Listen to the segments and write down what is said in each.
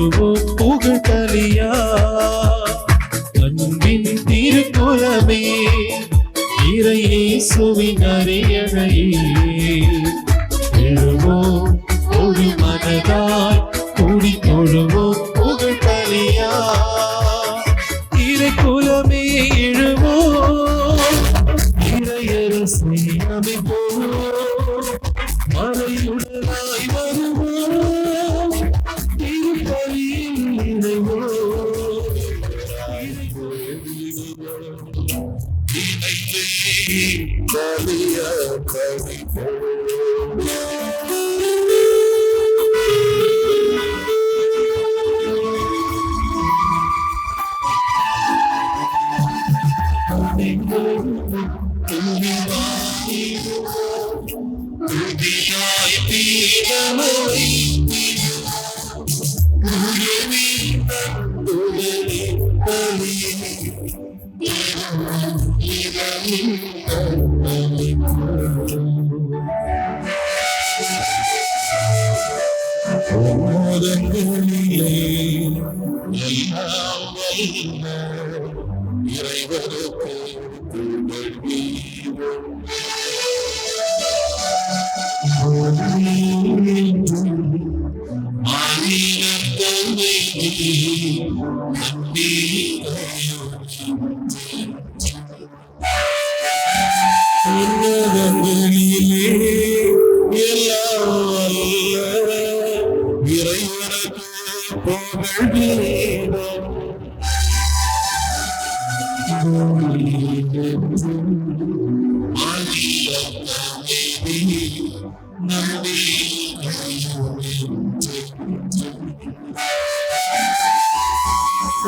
தொழுவோம் புகழ் பலியா. அன்பின் திருக்குலமே இறை இயேசுவின் அரியணையே எழுவோம் ஒரு மனதாய் கூடி தொழுவோம் புகழ் பலியா. இறை குலமே எழுவோம் இறையரசை அமைப்போம் மறையுடனாய் வருவோம் திருப்பலியில் இணைவோம். பலியா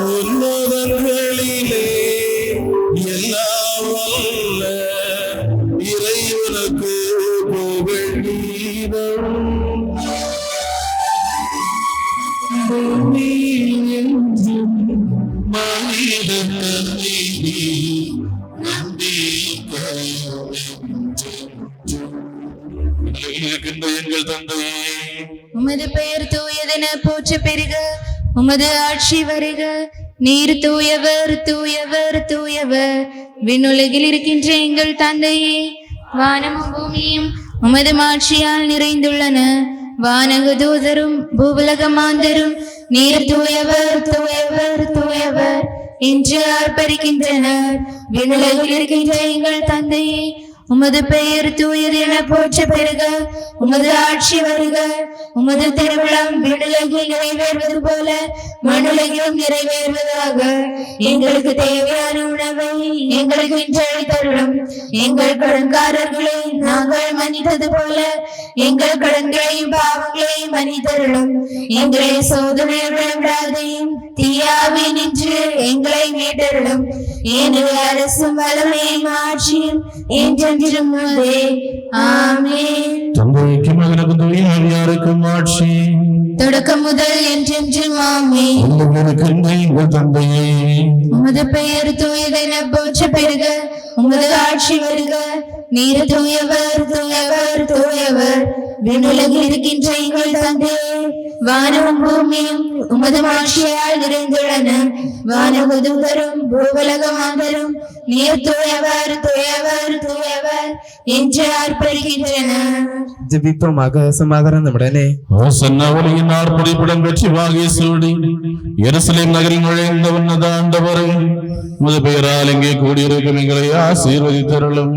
உன்னதங்களிலே எல்லாம் வல்ல இறைவனுக்கு புகழ் கீதம். பூமியில் எங்கும் மனிதன் இருக்கின்ற எங்கள் தந்தையே, உமது பெயர் தூயதென போற்ற பெருக, உமது ஆட்சி வருக. நீர் தூயவர் தூயவர் தூயவர். விண்ணுலகில் இருக்கின்ற எங்கள் தந்தையே, வானமும் பூமியும் உமது ஆட்சியால் நிறைந்துள்ளன. வானக தூதரும் பூவுலக மாந்தரும் நீர் தூயவர் தூயவர் தூயவர் என்று ஆர்ப்பரிக்கின்றனர். விண்ணுலகில் இருக்கின்ற எங்கள் தந்தையே, உமது பெயர் தூயது என போற்ற பெருக, உமது ஆட்சி வருக. உமது திருவிழம் விண்ணுலகில் நிறைவேறுவது போல மண்ணுலகிலும் நிறைவேறுவதாக. எங்களுக்கு தேவையான உணவை எங்களுக்கு இன்று அளித்தருளும். எங்கள் கடன்காரர்களை நாங்கள் மன்னித்தது போல எங்கள் கடன்களையும் பாவங்களையும் மன்னித்தருளும். எங்களை சோதனையில் விடாதையும் தீயாவி நின்று எங்களை மீட்டருளும். ஏனெனில் அரசும் வல்லமையும் ஆட்சியும் என்றென்றும் உள்ளதே. ஆமென். தந்தைக்கு மகனுக்கும் தூய ஆவியாருக்கும் ஆட்சி தொடக்கம் முதல் என்றென்றும் ஆமென். எங்கள் தந்தையே, உமது பெயர் தூயதென போற்ற பெருக, உமது ஆட்சி வருக. நீர் தூயவர் தூயவர் தூயவர். விண்ணுலகில் இருக்கின்ற எங்கள் தந்தையே, வானமும் பூமியும் உமது ஆட்சியால் நிறைந்துள்ளன. வானக தூதரும் பூவுலக மாந்தரும் நீர் தூயவர் தூயவர் தூயவர் என்று ஆர்ப்பரிக்கின்றனர். ஜெபிப்போமாக. சமாதானம் நம்முடனே. ஒலியின் ஆர்ப்பரிப்புடன் வெற்றி வாகி சூடி எருசலேம் நகரில் நுழைந்த உன்னத ஆண்டவரை, உமது பெயரால் இங்கே கூடியிருக்கும் எங்களை ஆசீர்வதித்தருளும்.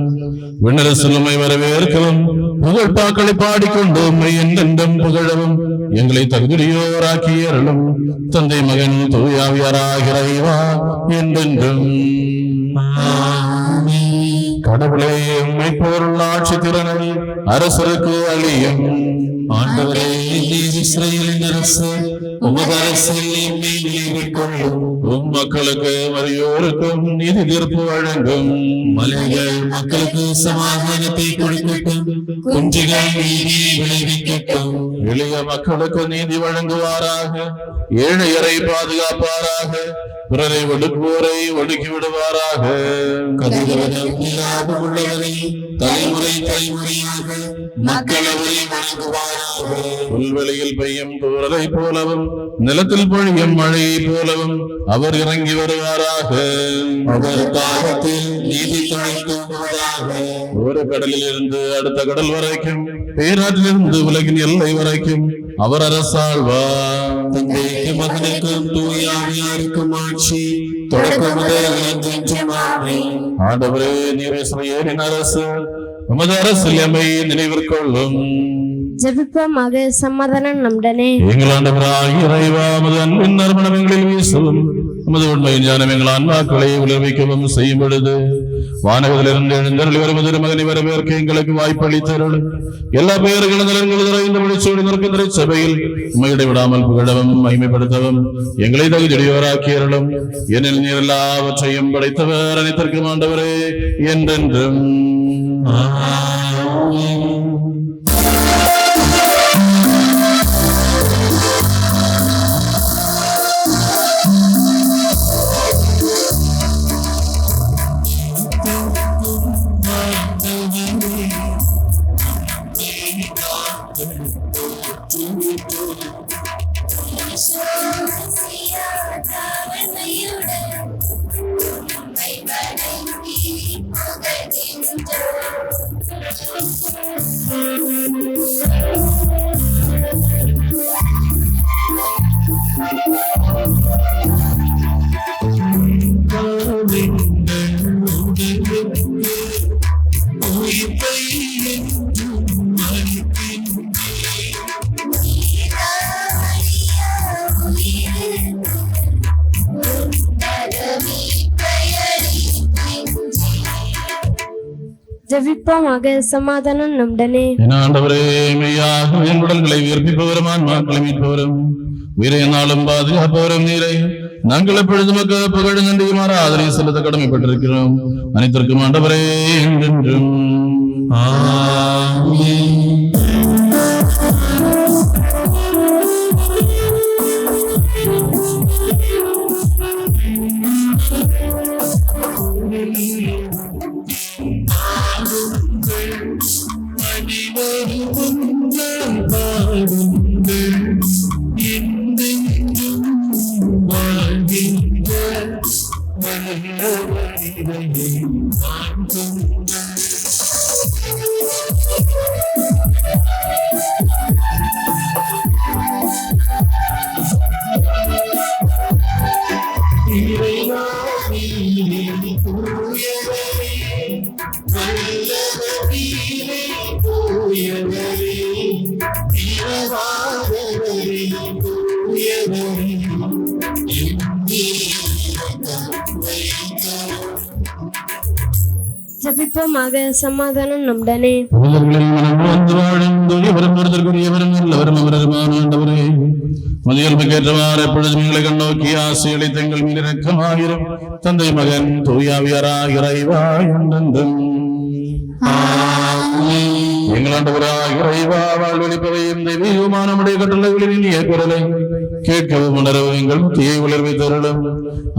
விண்ணரசுமை வரவேற்கவும் புகழ் பாக்களை பாடிக்கொண்டு உம்மை என்றென்றும் புகழவும் எங்களை தகுதியோராக்கி அருளும். தந்தை மகன் தூயாவியாராகிற இறைவா என்றென்றும். கடவுளே, உம்மை போருள்ள ஆட்சி திறனை அரசருக்கு அழியும். ஆண்டவரே, நீர் இஸ்ரவேலின் அரசர், உமது அரசில் எம்மை நிலைவிற்கொள்ளும். உம் மக்களுக்கு வறியோருக்கும் நீதி தீர்ப்பு வழங்கும். மலைகள் மக்களுக்கு சமாதானத்தை கொடுக்கட்டும். குன்றுகள் நீதியை விளைவிக்கட்டும். எளிய மக்களுக்கு நீதி வழங்குவாராக. ஏழையரை பாதுகாப்பாராக. பிறரை ஒடுக்குவோரை ஒடுக்கி விடுவாராக. உள்ளவரை தலைமுறை தலைமுறையாக மக்கள் அவரை வணங்குவாராக. புல்வெளியில் பெய்யும் தூறலை போலவும் நிலத்தில் பொழியும் மழையை போலவும் அவர் இறங்கி வருவாராக. அவர் காலத்தில் நீதி தோன்றுவதாக. ஒரு கடலில் இருந்து அடுத்த கடல் வரைக்கும், பேராற்றிலிருந்து உலகின் எல்லை வரைக்கும் அவர் அரசாழ்வார். தந்தைக்கு மகனுக்கும் தூய ஆவியாருக்கும் ஆட்சி தொடக்கம் முதல் என்றென்றும் ஆமென். ஆண்டவரே, நீர் இஸ்ரவேலின் அரசு, உமது அரசில் எம்மை நினைவிற்கொள்ளும். ஜெபிப்போமாக. சமாதானம் நம்முடனே. எங்கள் ஆண்டவராகிய இறைவா, உமது அன்பின் நறுமணம் எங்களில் வீசும். உமது உண்மை ஞானம் எங்கள் ஆன்மாக்களை உலர்விக்கவும் செய்யும் பொழுது வானகத்திலிருந்து எழுந்தருளி வருவது மகனை வரவேற்க எங்களுக்கு வாய்ப்பளித்தருள். எல்லா பெயர்களும் நலன்கள் நிறைந்த முடிச்சோடி நிற்கின்ற சபையில் உம்மை விடாமல் புகழவும் மகிமைப்படுத்தவும் எங்களை தகுதியுடையோராக்கியருளும். ஏனெனில் நீர் எல்லாவற்றையும் படைத்தவர், அனைத்திற்கும் ஆண்டவரே என்றென்றும். ஜெபிப்போமாக. சமாதானம் நம்முடனே. என் ஆண்டவரே, மெய்யாக என் உடல்களை உயிர்ப்பிப்பவரும் ஆன்மாக்களை மீட்பவரும் உயிரை நாளும் பாதுகாப்பவரும் நீரை நாங்கள் எப்பொழுது மக்கள் புகழ் நன்றியுமாறு ஆதரவை செலுத்த கடமைப்பட்டிருக்கிறோம். அனைத்திற்கும் ஆண்டவரே என்றென்றும். ஜெபிப்போமாக. சமாதானம் நம்முடனே. மதியல்புக்கேற்றவாறு எப்பொழுதும் எங்களை கண்ணோக்கி ஆசைகளை தங்கள் மீது இரக்கமாயிரும். தந்தை மகன் தூயாவியராய் இறைவா என்றென்றும். எங்கள் ஆண்டவராய் இறைவா, வாழ்வளிப்பவையும் தெய்வீகமான நம்முடைய கட்டளைகளின் இனிய குரலை கேட்கவும் உணரவும் எங்கள் புத்தியை உலர்வை தருளும்.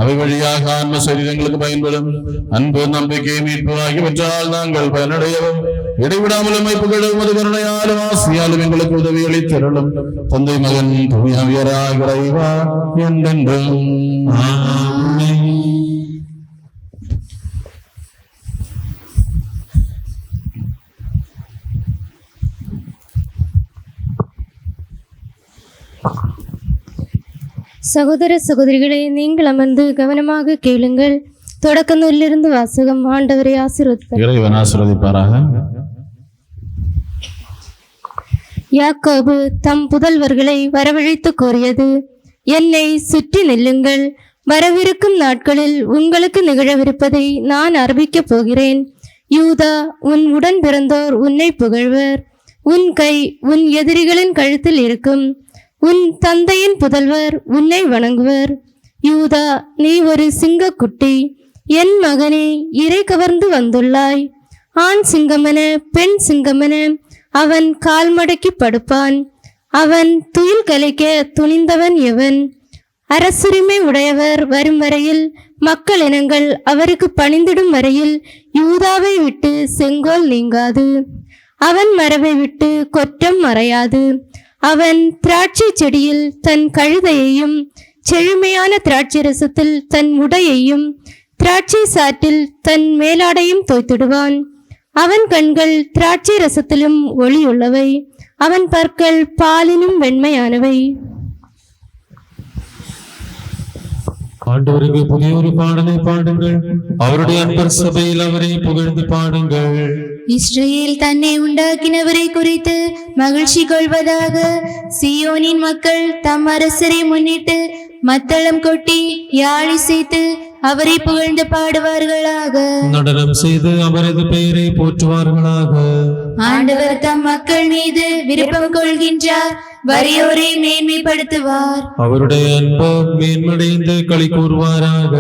அவை வழியாக ஆன்ம சரீரங்களுக்கு பயன்படும் அன்பு, நம்பிக்கை, மீட்பு ஆகியவற்றால் நாங்கள் பயனடையவும் இடைவிடாமலும் புகழும் அது கருணையாலும் ஆசையாலும் எங்களுக்கு உதவி அளித்தருளும். தந்தை மகன் தூயாவியராய் இறைவா என்றென்றும். சகோதர சகோதரிகளே, நீங்கள் அமர்ந்து கவனமாக கேளுங்கள். தொடக்க நூலிலிருந்து வாசகம். ஆண்டவரை ஆசீர்வதிப்பார். இறைவன் ஆசீர்வதிப்பாராக. யாக்கோபு தம் புதல்வர்களை வரவழைத்து கூறியது: என்னை சுற்றி நில்லுங்கள், வரவிருக்கும் நாட்களில் உங்களுக்கு நிகழவிருப்பதை நான் அறிவிக்கப் போகிறேன். யூதா, உன் உடன் பிறந்தோர் உன்னை புகழ்வர். உன் கை உன் எதிரிகளின் கழுத்தில் இருக்கும். உன் தந்தையின் புதல்வர் உன்னை வணங்குவர். யூதா, நீ ஒரு சிங்கக்குட்டி. என் மகனே, இறை கவர்ந்து வந்துள்ளாய். ஆண் சிங்கமென பெண் சிங்கமென அவன் கால் மடக்கி படுப்பான். அவன் துயில் கலைக்க துணிந்தவன் எவன்? அரசுரிமை உடையவர் வரும் வரையில், மக்கள் இனங்கள் அவருக்கு பணிந்திடும் வரையில் யூதாவை விட்டு செங்கோல் நீங்காது. அவன் மரபை விட்டு கொற்றம் மறையாது. அவன் திராட்சை செடியில் தன் கழுதையையும், செழுமையான திராட்சை ரசத்தில் தன் உடையையும், திராட்சை சாற்றில் தன் மேலாடையும் தோய்த்திடுவான். அவன் கண்கள் திராட்சை ரசத்திலும் ஒளியுள்ளவை, அவன் பற்கள் பாலினும் வெண்மையானவை. ஆண்டவருக்கு புதிய ஒரு பாடலை பாடுங்கள், அவருடைய அன்பர் சபையில் அவரை புகழ்ந்து பாடுங்கள். இஸ்ரவேல் தன்னை உண்டாக்கினவரை குறித்து மகிழ்ச்சி கொள்வதாக. சீயோனின் மக்கள் தம் அரசரை முன்னிட்டு மத்தளம் கொட்டி யாழ் இசைத்து அவரை புகழ்ந்து பாடுவார்களாக. நடனம் செய்து அவரது பெயரை போற்றுவார்களாக. ஆண்டவர் தம் மக்கள் மீது விருப்பம் கொள்கின்றார், வறியோரை மேன்மைப்படுத்துவார். அவருடைய அன்பம் மேன்மடைந்து களி கூறுவாராக.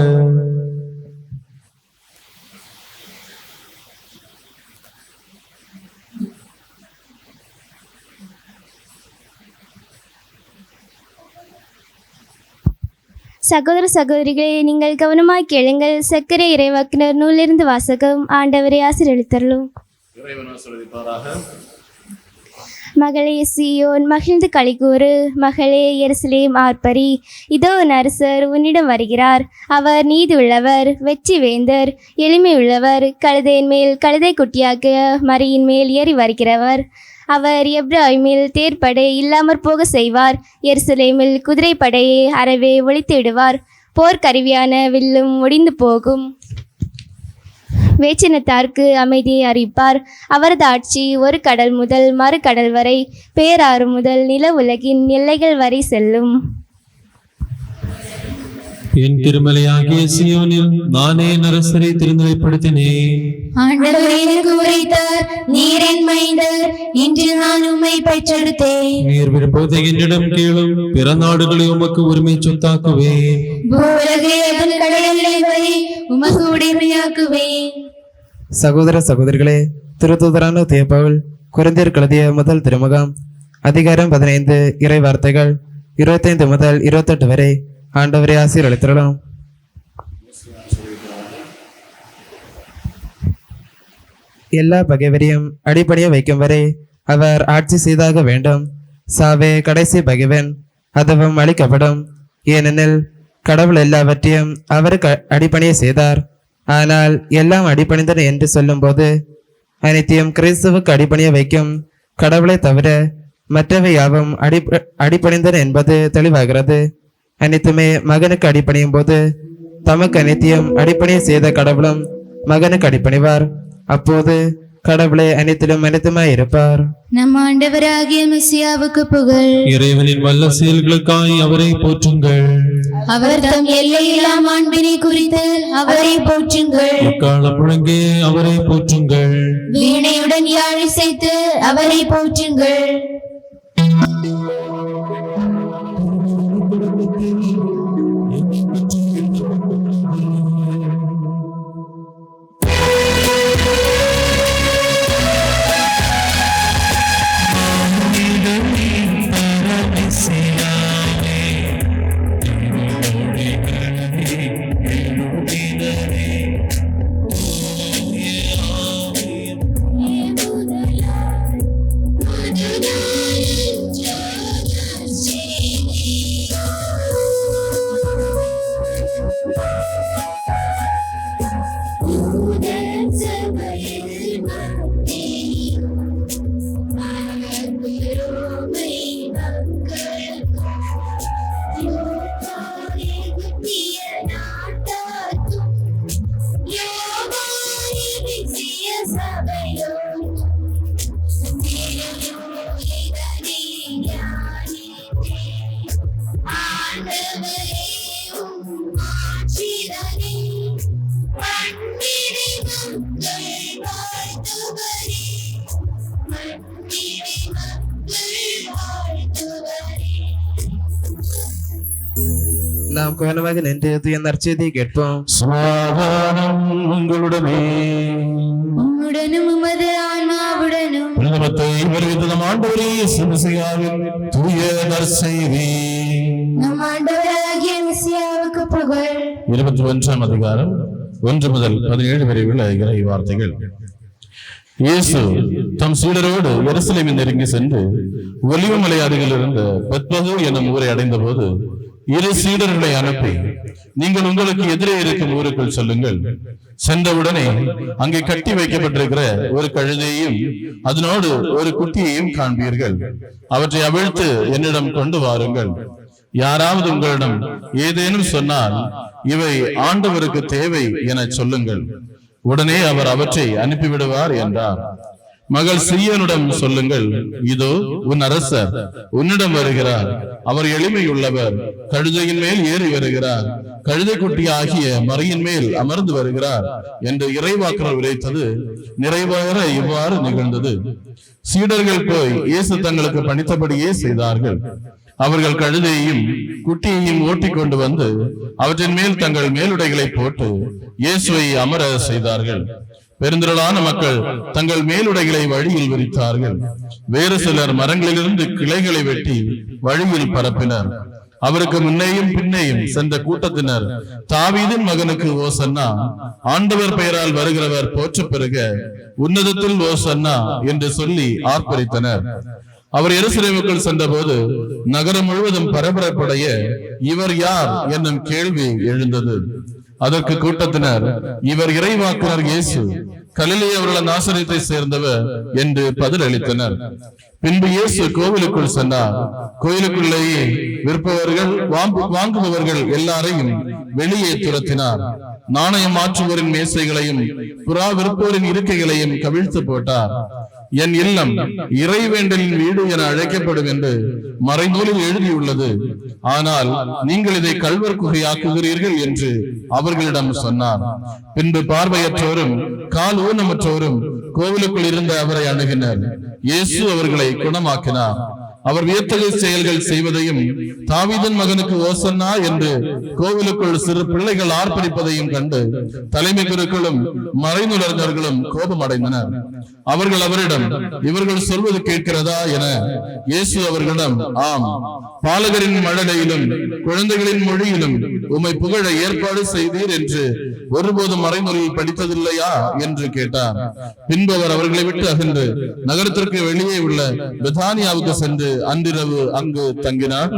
சகோதர சகோதரிகளே, நீங்கள் கவனமாய் கேளுங்கள். சக்கரை இறைவாக்கினர் நூலிருந்து வாசகம். ஆண்டவரை ஆசீர்வதித்தருளும். மகளே சீயோன் மகிழ்ந்து களிகூறு, மகளே எருசலேம் ஆர்ப்பரி. இதோ உன் அரசர் உன்னிடம் வருகிறார். அவர் நீதி உள்ளவர், வெற்றி வேந்தர், எளிமை உள்ளவர், கழுதையின் மேல் கழுதை குட்டியாக்கிய மரியின் மேல் ஏறி வருகிறவர். அவர் எப்ராயிமில் தேர்ப்படை இல்லாமற் போக செய்வார், எருசலேமில் குதிரைப்படையை அறவே ஒழித்து விடுவார். போர்க்கருவியான வில்லும் முடிந்து போகும். வேற்றினத்தார்க்கு அமைதியை அறிவிப்பார். அவரது ஆட்சி ஒரு கடல் முதல் மறு கடல் வரை, பேராறு முதல் நில உலகின் எல்லைகள் வரை செல்லும். என் திருமலையாகிய சீயோனில் நானே அரசரை திருநிலைப்படுத்தினேன். ஆண்டவர் எனக்கு உரைத்தார், நீர் என் மைந்தர், இன்று நான் உம்மை பெற்றெடுத்தேன். நீர் விரும்புவதை என்னிடம் கேளும், பிற நாடுகளை உமக்கு உரிமை சொத்தாக்குவேன். பூவுலகை அதன் கடலை வரை உமக்கு உடைமையாக்குவேன். சகோதர சகோதரிகளே, திருத்தூதரான தூய பவுல் கொரிந்தியர் எழுதிய முதல் திருமுகம் அதிகாரம் 15 இறை வார்த்தைகள் 25 முதல் 28 வரை. ஆண்டவரை ஆசீர்வதித்தருளும். எல்லா பகைவரையும் அடிப்படைய வைக்கும் வரை அவர் ஆட்சி செய்தாக வேண்டும். சாவே கடைசி பகைவன், அதுவும் அழிக்கப்படும். ஏனெனில் கடவுள் எல்லாவற்றையும் அவருக்கு அடிப்பணிய செய்தார். ஆனால் எல்லாம் அடிப்பணிந்தன என்று சொல்லும்போது அனைத்தையும் கிறிஸ்துவுக்கு அடிப்பணிய வைக்கும் கடவுளை தவிர மற்றவை யாவும் அடிப்பணிந்தன என்பது தெளிவாகிறது. அனைத்துமே மகனுக்கு அடிப்பணியும் போது தமக்கு அனைத்தையும் அடிப்பணிய செய்த கடவுளும் மகனுக்கு அடிப்பணிவார். அப்போது கடவுளை அனைத்திலும் அனைத்துமாய் இருப்பார். நம் ஆண்டவராகிய மெசியாவுக்கு புகழ். இறைவனின் வல்ல செயல்களுக்காய் அவரை போற்றுங்கள். அவர் தம் எல்லையில்லா மாண்பினை குறித்து அவரை போற்றுங்கள். எக்காலம் முழங்கே அவரை போற்றுங்கள். வீணையுடன் யாழ் இசைத்து அவரை போற்றுங்கள். நாம் கவனமாக நின்று தூய நற்செய்தியை கேட்போம். சமாதானம் உங்களுடனே. உம்முடனும் உமது ஆன்மாவுடனும். புனிதமத்தை வருவித்த நம் ஆண்டவரே இயேசு மிசியாவின் தூய நற்செய்தி. நம் ஆண்டவராகிய 21ஆம் அதிகாரம் 1 முதல் 17 வரை உள்ள இறை வார்த்தைகள். இயேசு தம் சீடரோடு எருசலேமில் நெருங்கி சென்று ஒலிவமலை அருகில் இருந்த பெத்பகு என்னும் ஊரை அடைந்த போது 2 சீடர்களை அனுப்பி, நீங்கள் உங்களுக்கு எதிரே இருக்கும் ஊருக்குள் சொல்லுங்கள். சென்றவுடனே அங்கே கட்டி வைக்கப்பட்டிருக்கிற ஒரு கழுதையையும் அதனோடு ஒரு குட்டியையும் காண்பீர்கள். அவற்றை அவிழ்த்து என்னிடம் கொண்டு வாருங்கள். யாராவது உங்களிடம் ஏதேனும் சொன்னால் இவை ஆண்டவருக்கு தேவை என சொல்லுங்கள். உடனே அவர் அவற்றை அனுப்பிவிடுவார் என்றார். மகள் சீயோனிடம் சொல்லுங்கள், இதோ உன் அரசர் உன்னிடம் வருகிறார். அவர் எளிமையுள்ளவர், கழுதையின் மேல் ஏறி வருகிறார், கழுதை குட்டி ஆகிய மறையின் மேல் அமர்ந்து வருகிறார் என்று இறைவாக்கினர் உரைத்தது நிறைவேற இவ்வாறு நிகழ்ந்தது. சீடர்கள் போய் இயேசு தங்களுக்கு பணித்தபடியே செய்தார்கள். அவர்கள் கழுதையையும் குட்டியையும் ஓட்டிக் கொண்டு வந்து அவற்றின் மேல் தங்கள் மேலுடைகளை போட்டு இயேசுவை அமர செய்தார்கள். பெருந்திரளான மக்கள் தங்கள் மேலுடைகளை வழியில் விரித்தார்கள். வேறு சிலர் மரங்களிலிருந்து கிளைகளை வெட்டி வழியில் பரப்பினர். அவருக்கு முன்னேயும் பின்னேயும் சென்ற கூட்டத்தினர், தாவீதின் மகனுக்கு ஓசன்னா, ஆண்டவர் பெயரால் வருகிறவர் போற்ற பெறுக, உன்னதத்தில் ஓசன்னா என்று சொல்லி ஆர்ப்பரித்தனர். அவர் எருசலேமுக்குள் சென்றபோது நகரம் முழுவதும் பரபரப்படைய இவர் யார் என்னும் கேள்வி எழுந்தது. அதற்கு கூட்டத்தினர், இவர் இறைவாக்கினர் இயேசு, கலிலேயருள்ள நாசரேத்தை சேர்ந்தவர் என்று பதில் அளித்தனர். பின்பு இயேசு கோவிலுக்குள் சென்றார். கோயிலுக்குள்ளேயே விற்பவர்கள் வாங்குபவர்கள் எல்லாரையும் வெளியே துரத்தினார். நாணயம் மாற்றுவோரின் மேசைகளையும் புறா விற்போரின் இருக்கைகளையும் கவிழ்த்து போட்டார். என் இல்லம் இறைவேண்டலின் வீடு என அழைக்கப்படும் என்று மறைநூலில் எழுதியுள்ளது, ஆனால் நீங்கள் இதை கள்வர் குகையாக்குகிறீர்கள் என்று அவர்களிடம் சொன்னார். பின்பு பார்வையற்றோரும் கால் ஊனமற்றோரும் கோவிலுக்குள் இருந்த அவரை அணுகினர். இயேசு அவர்களை குணமாக்கினார். அவர் வியத்தகு செயல்கள் செய்வதையும் தாவீதின் மகனுக்கு ஓசன்னா என்று கோவிலுக்குள் சிறு பிள்ளைகள் ஆர்ப்பரிப்பதையும் கண்டு தலைமை குருக்களும் மறைநூலர்களும் கோபம் அடைந்தனர். அவர்கள் அவரிடம், இவர்கள் சொல்வது கேட்கிறதா என இயேசு அவர்களிடம், ஆம், பாலகரின் மழலையிலும் குழந்தைகளின் மொழியிலும் உம்மை புகழ ஏற்பாடு செய்தீர் என்று ஒருபோதும் மறைநூலில் படித்ததில்லையா என்று கேட்டார். பின்பு அவர் அவர்களை விட்டு அகன்று நகரத்திற்கு வெளியே உள்ள பெதானியாவுக்கு சென்று அன்றிரவு அங்கு தங்கினார்.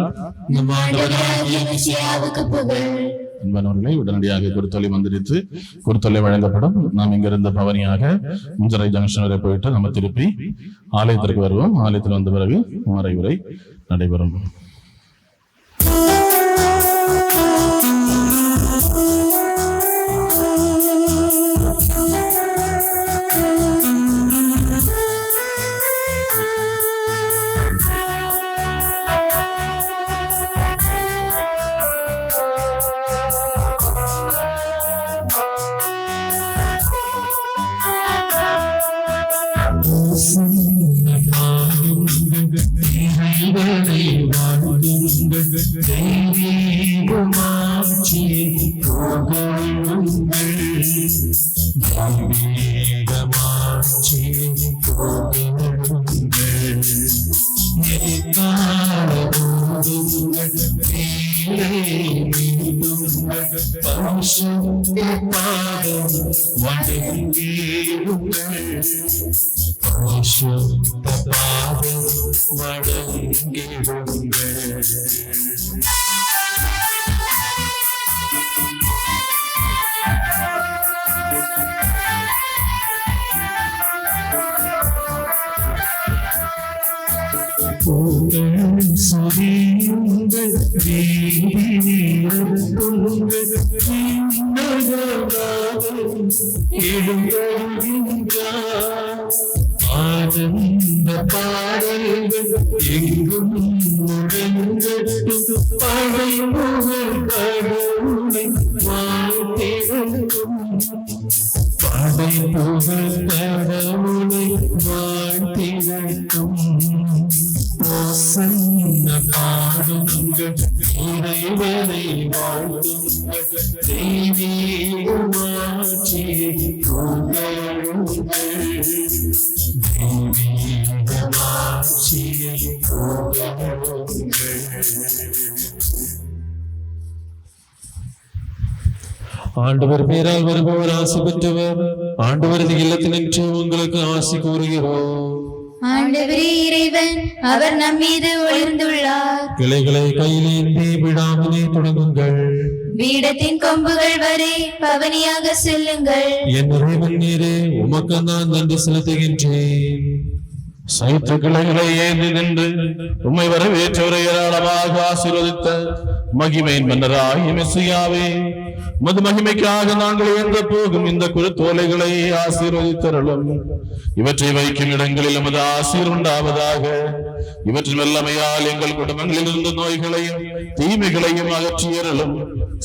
அன்பனவர்களை உடனடியாக குருத்தொலை மந்திரித்து குருத்தொலை வழங்கப்படும். நாம் இங்கிருந்த பவனியாக முஞ்சரை ஜங்ஷன் வரை போயிட்டு நம்ம திருப்பி ஆலயத்திற்கு வருவோம். ஆலயத்தில் வந்த பிறகு மறை உரை நடைபெறும். ஆனந்த பாடல்கள் எங்கும் முழங்கட்டும், படைப்புகள் கடவுளை வாழ்த்திடட்டும், படைப்புகள் கடவுளை வாழ்த்திடட்டும். ஓசன்னா பாடுங்கள், இறைவனை வாழ்த்துங்கள், தெய்வீக மாட்சியை புகழுங்கள், தெய்வீக மாட்சியை புகழுங்கள். ஆண்டவர் பேரால் வருபவர் ஆசி பெற்றவர். ஆண்டவரது இல்லத்தில் நின்று உங்களுக்கு ஆசி கூறுகிறோம். ஆண்டவரே இறைவன், அவர் நம் மீது ஒளிர்ந்துள்ளார். கிளைகளை கையிலேந்தி விடாமலே தொடங்குங்கள். பீடத்தின் கொம்புகள் வரை பவனியாக செல்லுங்கள். என் இறைவன் நீரே, உமக்கு நான் நன்றி செலுத்துகின்றேன். சைத்த கிளைகளை ஏந்தி நின்று உம்மை வரவேற்றவரை ஏராளமாக ஆசீர்வதித்த மகிமையின் மன்னராய் மெசியாவே, மது மகிமைக்காக நாங்கள் ஏந்த போகும் இந்த குருத்தோலைகளை ஆசீர்வதித்தருளும். இவற்றை வைக்கும் இடங்களில் நமது ஆசீர் உண்டாவதாக. இவற்றின் வல்லமையால் எங்கள் குடும்பங்களில் இருந்து நோய்களையும் தீமைகளையும் அகற்றியருளும்.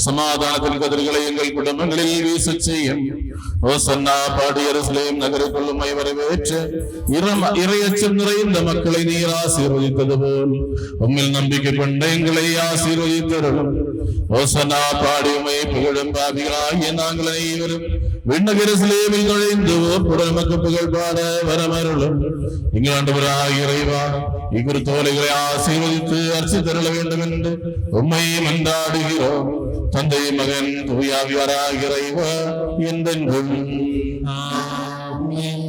சமாதானத்தின் கதிர்களை எங்கள் குடும்பங்களில் வீசச் செய்யும். ஓசன்னா பாடி எருசலேம் நகருக்குள் உம்மை வரவேற்று இறையச்சம் நிறைந்த மக்களை நீர் ஆசீர்வதித்தது போல் உம்மில் நம்பிக்கை கொண்ட எங்களை ஆசீர்வதித்தருளும். ஓசன்னா பாடி உம்மை புகழும் பாவிகளாகிய நாங்கள் அனைவரும் விண்ணக எருசலேமில் நுழைந்து ஓர்ப்புடன் நமக்கு புகழ் பாட வரமருளும். எங்கள் ஆண்டவராகிய இறைவா, இக்குரு தோலைகளை ஆசீர்வதித்து அர்ச்சித்தருள வேண்டும் என்று உம்மை மன்றாடுகிறோம். தந்தை, மகன், தூயாவியாராகிய இறைவா என்றென்றும் ஆமென்.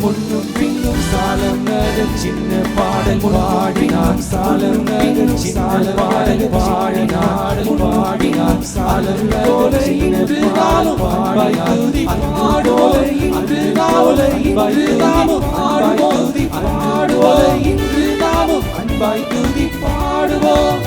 முன்னும் பின்னும் சாலம் நகர் சின்ன பாடல் பாடினான் சாலம் நகர் சின்ன பாடல் பாடினான் பாடினான் சாலம் போல இன்று நாளும் பாடி பாடுவோல இன்று நாமும் பாடுவோம் பாடுவோல இன்று நாமும் அன்பாய் துதி பாடுவோம்.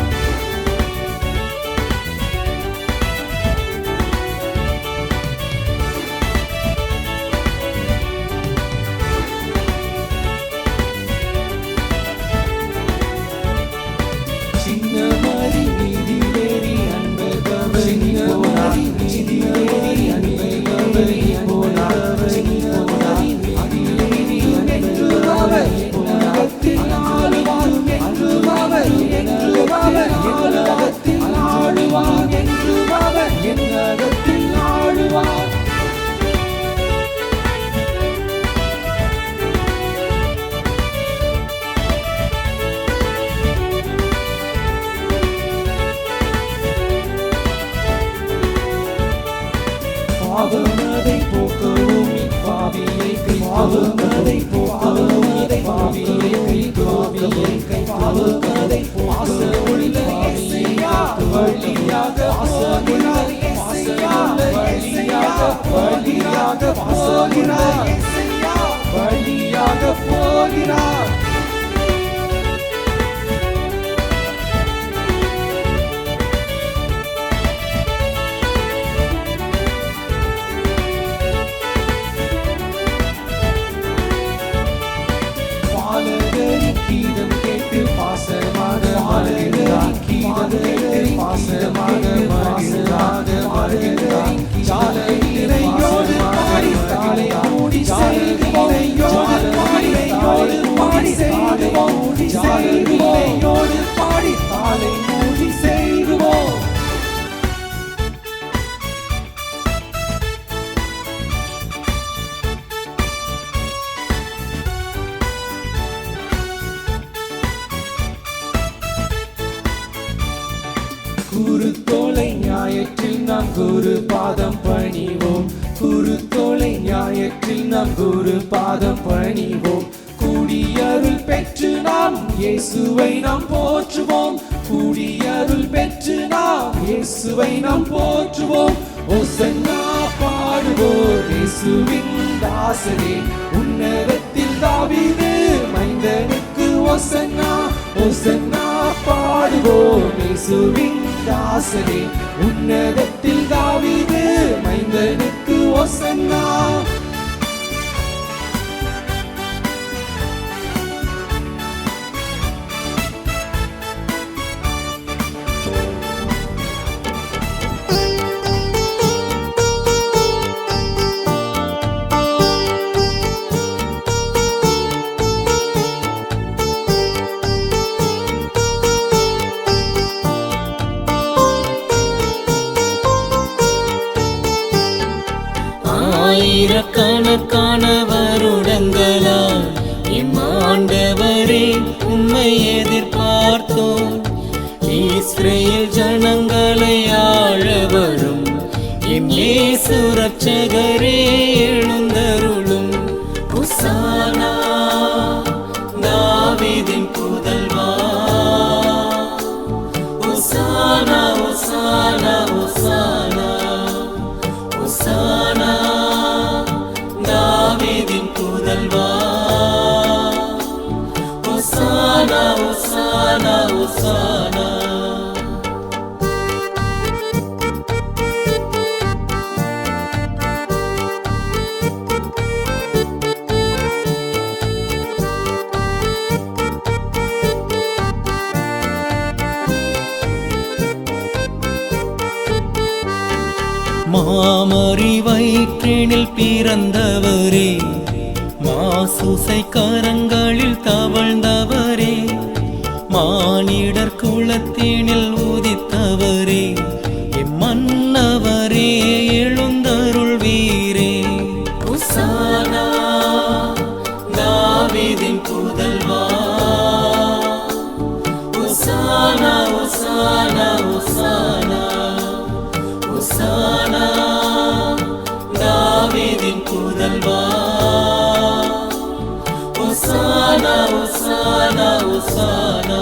பாவமதை போக்கவும் பாவியை கை பாவமதை போக்கவும் பாவியை கை பாவமதை பாச ஒளில இயேசுயா வழியாக போகிறார் இயேசுயா வழியாக போகிறார் இயேசுயா வழியாக போகிறார். கீதம் கேட்டு பாசமாக மலர்கிறார் கீதம் கேட்டு பாசமாக மலர்கிறார் சாலையோடு பாடி சாலை மூடி சாலையோடு பாடி செய்வோம் சாலையோடு பாடி சாலை மூடி செய்வோம். குருத்தோலை ஞாயிற்றில் நாம் குரு பாதம் பணிவோம் குருத்தோலை ஞாயிற்றில் நாம் குரு பாதம் பணிவோம் கூடியருள் பெற்று நாம் இயேசுவை நாம் போற்றுவோம் கூடியருள் பெற்று நாம் இயேசுவை நாம் போற்றுவோம். ஓசன்னா பாடுவோம் இயேசுவின் தாசரே உன்னதத்தில் தாவீது மைந்தனுக்கு ஓசன்னா ஓசன்னா பாடுவோம் இயேசுவின் தாசரே உன்னதத்தில் தாவீது மைந்தனுக்கு ஓசன்னா. ஆயிரக்கணக்கான வருடங்களால் இம்மாண்டவரே உம்மை எதிர்பார்த்தோம் இஸ்ரேல் ஜனங்களை ஆள வரும் எம் இயேசு ரட்சகரே எழுந்தருளும். ஹோசானா தாவீதின் புதல்வா ஹோசானா ஹோசானா ஹோசானா ஹோசானா தாவீதின் புதல்வா ஹோசானா ஹோசானா ஹோசானா. மாமரி வயிற்றினில் பிறந்தவரே மாசூசை கரங்களில் தவழ்ந்தவரே மானிடர் குலத்தினில் உதித்தவரே எம்மன்னவரே எழுந்தருள்வீரே. ஹோசானா தாவீதின் புதல்வா ஹோசானா ஹோசானா ஹோசானா ஹோசானா தாவீதின் புதல்வா ஒசானா.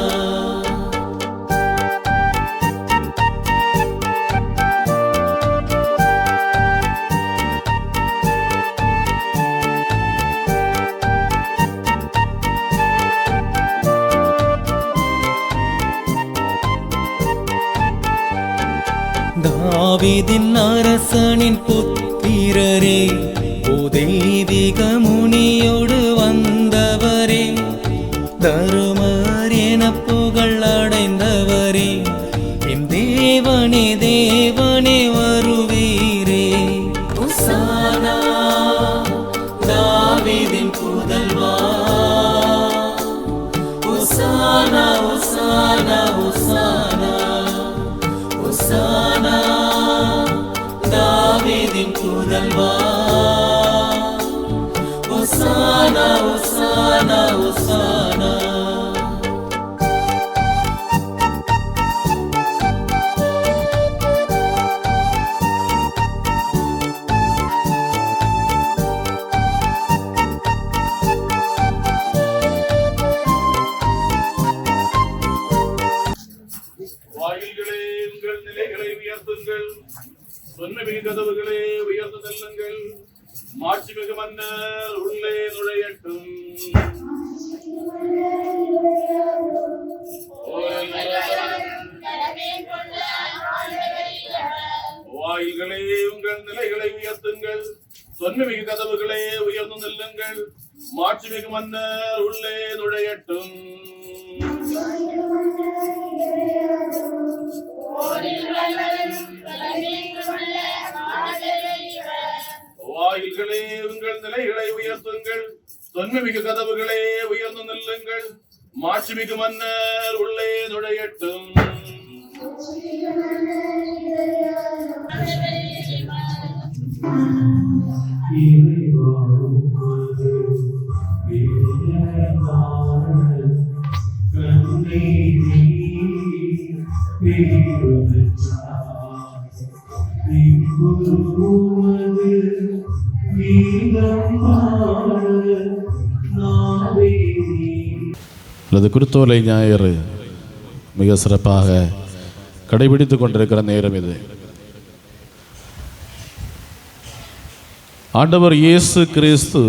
தாவீதின் அரசனின் புத்திரரே, ஓ தெய்வீக முனியோடு வந்தவரே, தருமர் என புகழ் அடைந்தவரே, என் தேவனே தேவனே வருவீரே. ஒசானா தாவீதின் புதல்வா, ஒசானா ஒசானா ஒசானா ஒசானா தாவீதின் புதல்வா, ஒசானா ஒசானா ஒசானா. வாயில்களே உங்கள் நிலைகளை உயர்த்துங்கள், சொன்னமிகு கதவுகளே உயர்ந்து செல்லுங்கள், மாட்சிமிகு மன்னர் உள்ளே நுழையட்டும். வாயில்களே உங்கள் நிலைகளை உயர்த்துங்கள், சொன்னமிகு கதவுகளே உயர்ந்து செல்லுங்கள், மாட்சிமிகு மன்னர் உள்ளே நுழையட்டும். வாயில்களே உங்கள் நிலைகளை உயர்த்துங்கள், தொன்மைமிகு கதவுகளே உயர்ந்து நில்லுங்கள், மாட்சிமிகு மன்னர் உள்ளே நுழையட்டும். அல்லது குருத்தோலை ஞாயிறு மிக சிறப்பாக கடைபிடித்துக் கொண்டிருக்கிற நேரம் இது. ஆண்டவர் இயேசு கிறிஸ்து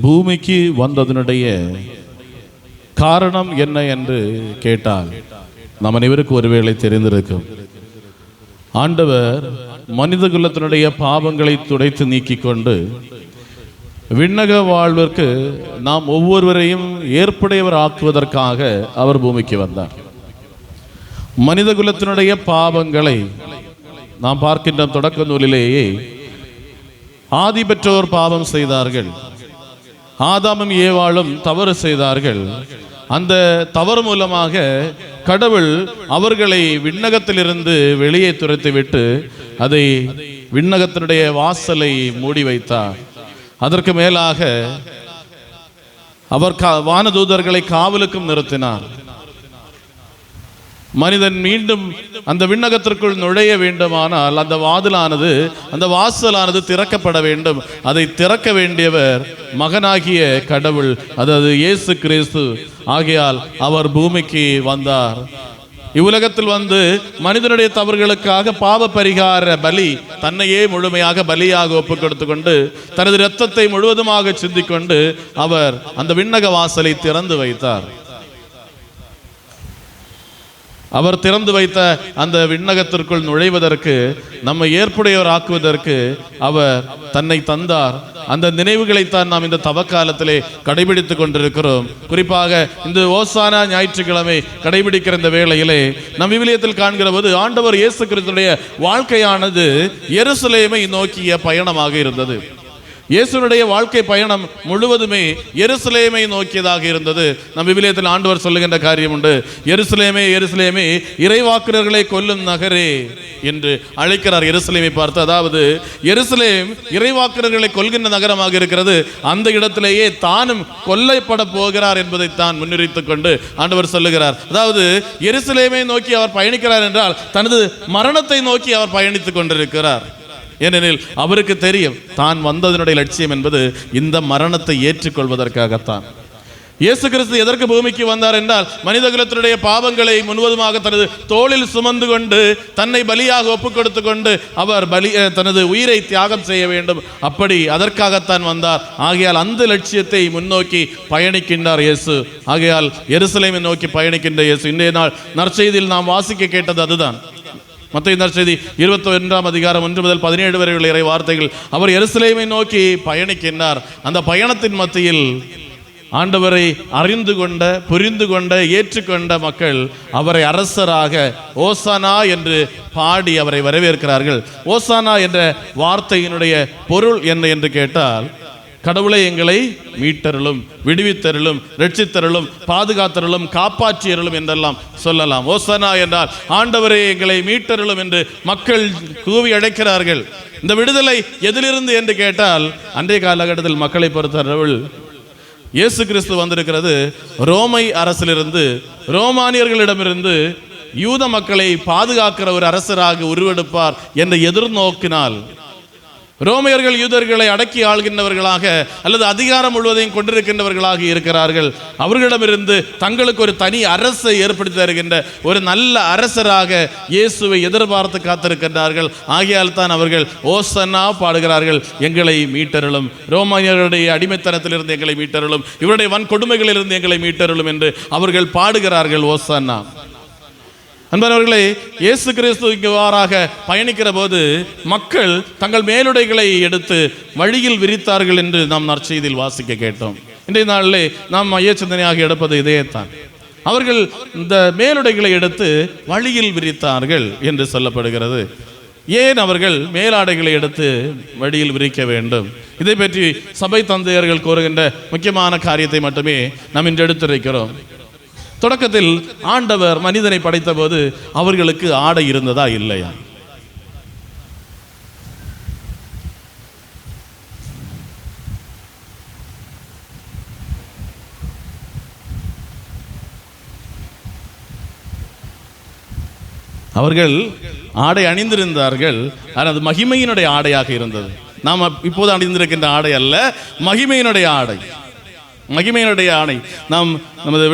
பூமிக்கு வந்ததனுடைய காரணம் என்ன என்று கேட்டால் நம் அனைவருக்கு ஒருவேளை தெரிந்திருக்கும். ஆண்டவர் மனித குலத்தினுடைய பாவங்களை துடைத்து நீக்கிக் கொண்டு விண்ணக வாழ்விற்கு நாம் ஒவ்வொருவரையும் ஏற்புடையவர் ஆக்குவதற்காக அவர் பூமிக்கு வந்தார். மனித குலத்தினுடைய பாவங்களை நாம் பார்க்கின்ற தொடக்க நூலிலேயே ஆதி பெற்றோர் பாவம் செய்தார்கள், ஆதாமும் ஏவாளும் தவறு செய்தார்கள். அந்த தவறு மூலமாக கடவுள் அவர்களை விண்ணகத்திலிருந்து வெளியே துரத்திவிட்டு அதை விண்ணகத்தினுடைய வாசலை மூடி வைத்தார். அதற்கு மேலாக அவர் வானதூதர்களை காவலுக்கும் நிறுத்தினார். மனிதன் மீண்டும் அந்த விண்ணகத்திற்குள் நுழைய வேண்டுமானால் அந்த வாசலானது திறக்கப்பட வேண்டும். அதை திறக்க வேண்டியவர் மகனாகிய கடவுள், அதாவது இயேசு கிறிஸ்து. ஆகையால் அவர் பூமிக்கு வந்தார். இவ்வுலகத்தில் வந்து மனிதனுடைய தவறுகளுக்காக பாவ பரிகார பலி தன்னையே முழுமையாக பலியாக ஒப்புக் கொடுத்து கொண்டு தனது இரத்தத்தை முழுவதுமாக சிந்திக்கொண்டு அவர் அந்த விண்ணக வாசலை திறந்து வைத்தார். அவர் திறந்து வைத்த அந்த விண்ணகத்திற்குள் நுழைவதற்கு, நம்மை ஏற்புடையவர் ஆக்குவதற்கு அவர் தன்னை தந்தார். அந்த நினைவுகளைத்தான் நாம் இந்த தவக்காலத்திலே கடைபிடித்துக் கொண்டிருக்கிறோம். குறிப்பாக இந்த ஓசானா ஞாயிற்றுக்கிழமை கடைபிடிக்கிற இந்த வேளையிலே நம் விவிலியத்தில் காண்கிற போது ஆண்டவர் இயேசு கிறிஸ்துவினுடைய வாழ்க்கையானது எருசலேமை நோக்கிய பயணமாக இருந்தது. இயேசுனுடைய வாழ்க்கை பயணம் முழுவதுமே எருசலேமை நோக்கியதாக இருந்தது. நம் விவிலியத்தில் ஆண்டவர் சொல்லுகின்ற காரியம் உண்டு. எருசலேமே எருசலேமே, இறைவாக்குனர்களை கொல்லும் நகரே என்று அழைக்கிறார் எருசலேமை பார்த்து. அதாவது எருசலேம் இறைவாக்குனர்களை கொல்கின்ற நகரமாக இருக்கிறது. அந்த இடத்திலேயே தானும் கொல்லப்பட போகிறார் என்பதை தான் முன்னிறுத்திக் கொண்டு ஆண்டவர் சொல்லுகிறார். அதாவது எருசலேமை நோக்கி அவர் பயணிக்கிறார் என்றால் தனது மரணத்தை நோக்கி அவர் பயணித்துக் கொண்டிருக்கிறார். ஏனெனில் அவருக்கு தெரியும் தான் வந்ததனுடைய லட்சியம் என்பது இந்த மரணத்தை ஏற்றுக்கொள்வதற்காகத்தான். இயேசு கிறிஸ்து எதற்கு பூமிக்கு வந்தார் என்றால் மனிதகுலத்தினுடைய பாவங்களை முழுவதுமாக தனது தோளில் சுமந்து கொண்டு தன்னை பலியாக ஒப்புக் கொடுத்து கொண்டு அவர் தனது உயிரை தியாகம் செய்ய வேண்டும். அப்படி அதற்காகத்தான் வந்தார். ஆகையால் அந்த லட்சியத்தை முன்னோக்கி பயணிக்கின்றார் இயேசு. ஆகையால் எருசலேமை நோக்கி பயணிக்கின்ற இயேசு. இன்றைய நாள் நற்செய்தியில் நாம் வாசிக்க கேட்டது அதுதான். மத்தேயு நற்செய்தி 21 அதிகாரம் 1 முதல் 17 வரை உள்ள இறை வார்த்தைகள். அவர் எருசலேமை நோக்கி பயணிக்கின்றார். அந்த பயணத்தின் மத்தியில் ஆண்டவரை அறிந்து கொண்ட, புரிந்து கொண்ட, ஏற்றுக்கொண்ட மக்கள் அவரை அரசராக ஓசானா என்று பாடி அவரை வரவேற்கிறார்கள். ஓசானா என்ற வார்த்தையினுடைய பொருள் என்ன என்று கேட்டால், கடவுளை எங்களை மீட்டருளும், விடுவித்தருளும், ரட்சித்தருளும், பாதுகாத்தருளும், காப்பாற்றியருளும் என்றெல்லாம் சொல்லலாம். ஓசானா என்றால் ஆண்டவரே எங்களை மீட்டருளும் என்று மக்கள் கூவி அழைக்கிறார்கள். இந்த விடுதலை எதிலிருந்து என்று கேட்டால், அன்றைய காலகட்டத்தில் மக்களை பொறுத்தவரை இயேசு கிறிஸ்து வந்திருக்கிறது ரோமை அரசிலிருந்து, ரோமானியர்களிடமிருந்து யூத மக்களை பாதுகாக்கிற ஒரு அரசராக உருவெடுப்பார் என்ற எதிர்நோக்கினால், ரோமையர்கள் யூதர்களை அடக்கி ஆள்கின்றவர்களாக அல்லது அதிகாரம் முழுவதையும் கொண்டிருக்கின்றவர்களாக இருக்கிறார்கள். அவர்களிடமிருந்து தங்களுக்கு ஒரு தனி அரசை ஏற்படுத்தி தருகின்ற ஒரு நல்ல அரசராக இயேசுவை எதிர்பார்த்து காத்திருக்கின்றார்கள். ஆகையால் தான் அவர்கள் ஓசன்னா பாடுகிறார்கள், எங்களை மீட்டருளும், ரோமானியர்களுடைய அடிமைத்தனத்திலிருந்து எங்களை மீட்டருளும், இவருடைய வன்கொடுமைகளிலிருந்து எங்களை மீட்டருளும் என்று அவர்கள் பாடுகிறார்கள் ஓசன்னா. அன்பானவர்களே, இயேசு கிறிஸ்து இவ்வாறாக பயணிக்கிற போது மக்கள் தங்கள் மேலுடைகளை எடுத்து வழியில் விரித்தார்கள் என்று நாம் நற்செய்தியில் வாசிக்க கேட்டோம். இன்றைய நாளிலே நாம் மைய சிந்தனையாக எடுப்பது இதேதான். அவர்கள் இந்த மேலுடைகளை எடுத்து வழியில் விரித்தார்கள் என்று சொல்லப்படுகிறது. ஏன் அவர்கள் மேலாடைகளை எடுத்து வழியில் விரிக்க வேண்டும்? இதை பற்றி சபை தந்தையர்கள் கூறுகின்ற முக்கியமான காரியத்தை மட்டுமே நாம் இன்று எடுத்துரைக்கிறோம். தொடக்கத்தில் ஆண்டவர் மனிதனை படைத்த போது அவர்களுக்கு ஆடை இருந்ததா இல்லையா? அவர்கள் ஆடை அணிந்திருந்தார்கள். ஆனால் அது மகிமையினுடைய ஆடையாக இருந்தது. நாம் இப்போது அணிந்திருக்கின்ற ஆடை அல்ல, மகிமையினுடைய ஆடை. மகிமையினுடைய ஆணை. நாம் நமது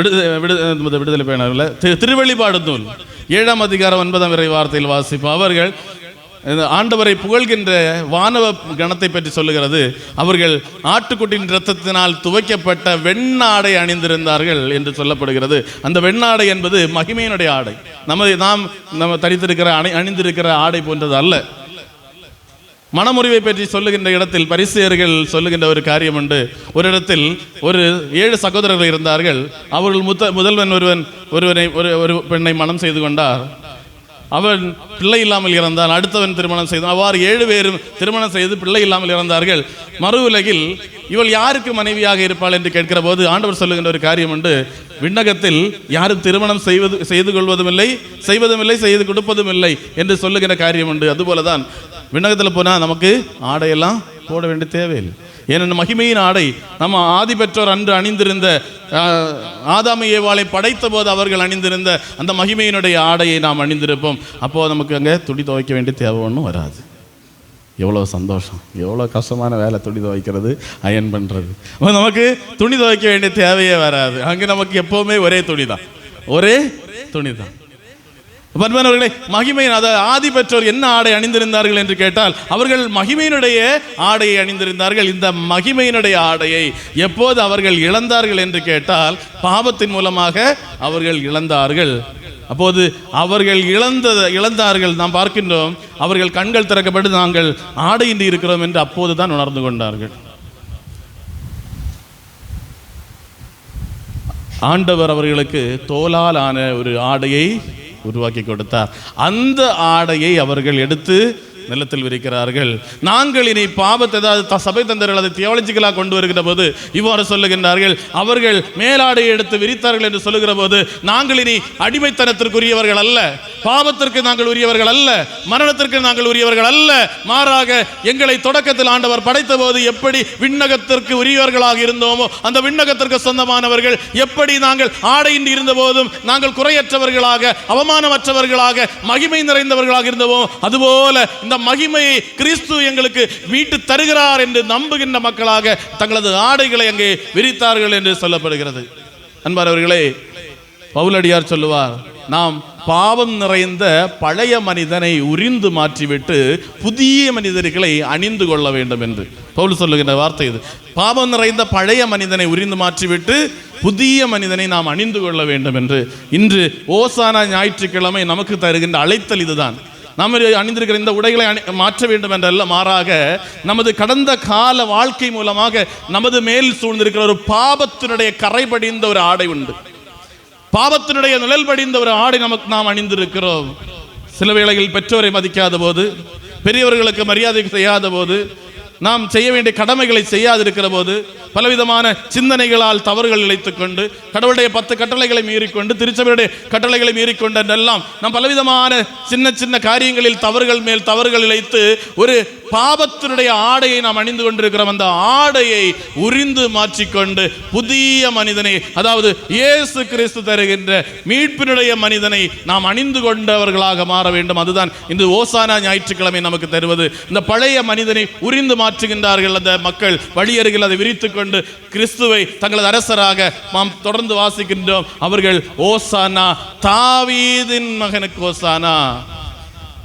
விடுதலை பயணத்தில் திருவெளிப்பாடு நூல் 7 அதிகாரம் 9 வரை வார்த்தையில் வாசிப்போம். அவர்கள் ஆண்டவரை புகழ்கின்ற வானவ கணத்தை பற்றி சொல்லுகிறது. அவர்கள் ஆட்டுக்குட்டியின் இரத்தத்தினால் துவைக்கப்பட்ட வெண்ணாடை அணிந்திருந்தார்கள் என்று சொல்லப்படுகிறது. அந்த வெண்ணாடை என்பது மகிமையினுடைய ஆடை. நாம் தரித்திருக்கிற அணிந்திருக்கிற ஆடை போன்றது அல்ல. மனமுறிவை பற்றி சொல்லுகின்ற இடத்தில் பரிசேயர்கள் சொல்லுகின்ற ஒரு காரியம் உண்டு. ஒரு இடத்தில் ஒரு 7 சகோதரர்கள் இருந்தார்கள். அவர்கள் முதல்வன் ஒரு பெண்ணை மனம் செய்து கொண்டார். அவன் பிள்ளை இல்லாமல் இறந்தான். அடுத்தவன் திருமணம் செய்தான். அவ்வாறு 7 பேரும் திருமணம் செய்து பிள்ளை இல்லாமல் இறந்தார்கள். மறு உலகில் இவள் யாருக்கு மனைவியாக இருப்பாள் என்று கேட்கிற போது ஆண்டவர் சொல்லுகின்ற ஒரு காரியம் உண்டு. விண்ணகத்தில் யாரும் திருமணம் செய்து கொள்வதும் இல்லை, செய்வதும் இல்லை, செய்து கொடுப்பதும் இல்லை என்று சொல்லுகின்ற காரியம் உண்டு. அதுபோலதான் விண்ணகத்தில் போனால் நமக்கு ஆடையெல்லாம் போட வேண்டிய தேவையில்லை. ஏனென்றால் மகிமையின் ஆடை நம்ம ஆதி பெற்றோர் அன்று அணிந்திருந்த, ஆதாமை ஏவாளை படைத்த போது அவர்கள் அணிந்திருந்த அந்த மகிமையினுடைய ஆடையை நாம் அணிந்திருப்போம். அப்போது நமக்கு அங்கே துணி துவைக்க வேண்டிய தேவை ஒன்றும் வராது. எவ்வளோ சந்தோஷம், எவ்வளோ கஷ்டமான வேலை துணி துவைக்கிறது, அயன் பண்ணுறது. நமக்கு துணி துவைக்க வேண்டிய தேவையே வராது. அங்கே நமக்கு எப்போவுமே ஒரே துணி தான். பண்பனவர்களே, மகிமையின் ஆதி பெற்றோர் என்ன ஆடை அணிந்திருந்தார்கள் என்று கேட்டால் அவர்கள் மகிமையினுடைய ஆடையை அணிந்திருந்தார்கள். இந்த மகிமையினுடைய ஆடையை எப்போது அவர்கள் இழந்தார்கள் என்று கேட்டால் பாவத்தின் மூலமாக அவர்கள் இழந்தார்கள். அப்போது அவர்கள் இழந்தார்கள். நாம் பார்க்கின்றோம், அவர்கள் கண்கள் திறக்கப்பட்டு நாங்கள் ஆடையின்றி இருக்கிறோம் என்று அப்போதுதான் உணர்ந்து கொண்டார்கள். ஆண்டவர் அவர்களுக்கு தோலால் ஆன ஒரு ஆடையை உருவாக்கி கொடுத்தார். அந்த ஆடையை அவர்கள் எடுத்து நிலத்தில் விரிக்கிறார்கள். நாங்கள் இனி பாவத்தை, ஏதாவது சபை தந்தர்கள் அதை தியாலஜிக்கலாக கொண்டு வருகிற போது இவ்வாறு சொல்லுகின்றார்கள். அவர்கள் மேலாடையை எடுத்து விரித்தார்கள் என்று சொல்லுகிற போது நாங்கள் இனி அடிமைத்தனத்திற்குரியவர்கள் அல்ல, பாவத்திற்கு நாங்கள் உரியவர்கள் அல்ல, மரணத்திற்கு நாங்கள் உரியவர்கள் அல்ல. மாறாக எங்களை தொடக்கத்தில் ஆண்டவர் படைத்த போது எப்படி விண்ணகத்திற்கு உரியவர்களாக இருந்தோமோ அந்த விண்ணகத்திற்கு சொந்தமானவர்கள், எப்படி நாங்கள் ஆடையின்றி இருந்த போதும் நாங்கள் குறையற்றவர்களாக, அவமானமற்றவர்களாக, மகிமை நிறைந்தவர்களாக இருந்தோமோ அதுபோல இந்த அந்த மகிமையை கிறிஸ்து எங்களுக்கு மீட்டு தருகிறார் என்று நம்புகின்ற மக்களாக தங்களது ஆடைகளை அங்கே விரித்தார்கள் என்று சொல்லப்படுகிறது. அன்பானவர்களே, பவுலடியார் சொல்லுவார், நாம் பாவம் நிறைந்த பழைய மனிதனை உரிந்து மாற்றிவிட்டு புதிய மனிதர்களை அணிந்து கொள்ள வேண்டும் என்று பவுல் சொல்லுகின்ற வார்த்தை இது. பாவம் நிறைந்த பழைய மனிதனை உரிந்து மாற்றிவிட்டு புதிய மனிதனை நாம் அணிந்து கொள்ள வேண்டும் என்று இன்று ஓசானா ஞாயிற்றுக்கிழமை நமக்கு தருகின்ற அழைத்தல் இதுதான். நாம் அணிந்திருக்கிற இந்த உடைகளை மாற்ற வேண்டும் என்றல்ல, மாறாக நமது கடந்த கால வாழ்க்கை மூலமாக நமது மேல் சூழ்ந்திருக்கிற ஒரு பாவத்தினுடைய கரை படிந்த ஒரு ஆடை உண்டு. பாவத்தினுடைய நிழல் படிந்த ஒரு ஆடை நாம் அணிந்திருக்கிறோம். சில வேளைகளில் பெற்றோரை மதிக்காத போது, பெரியவர்களுக்கு மரியாதை செய்யாத போது, நாம் செய்ய வேண்டிய கடமைகளை செய்யாதிருக்கிற போது, பலவிதமான சிந்தனைகளால் தவறுகள் இழைத்துக் கொண்டு, கடவுளுடைய 10 கட்டளைகளை மீறிக்கொண்டு, திருச்சபையுடைய கட்டளைகளை மீறிக்கொண்டு என்றெல்லாம் நாம் பலவிதமான சின்ன சின்ன காரியங்களில் தவறுகள் மேல் தவறுகள் இழைத்து ஒரு பாவத்தினுடைய ஆடையை நாம் அணிந்து கொண்டிருக்கிறோம். அந்த ஆடையை உரிந்து மாற்றிக்கொண்டு புதிய மனிதனை, அதாவது இயேசு கிறிஸ்து தருகின்ற மீட்பினுடைய மனிதனை நாம் அணிந்து கொண்டவர்களாக மாற வேண்டும். அதுதான் இந்த ஓசானா ஞாயிற்றுக்கிழமை நமக்கு தருவது. இந்த பழைய மனிதனை உரிந்து மாற்றுகின்றார்கள் அந்த மக்கள். வழியருகில் அதை விரித்து கொண்டு கிறிஸ்துவை தங்களது அரசராக நாம் தொடர்ந்து வாசிக்கின்றோம். அவர்கள் ஓசானா, தாவீதின் மகனுக்கு ஓசானா,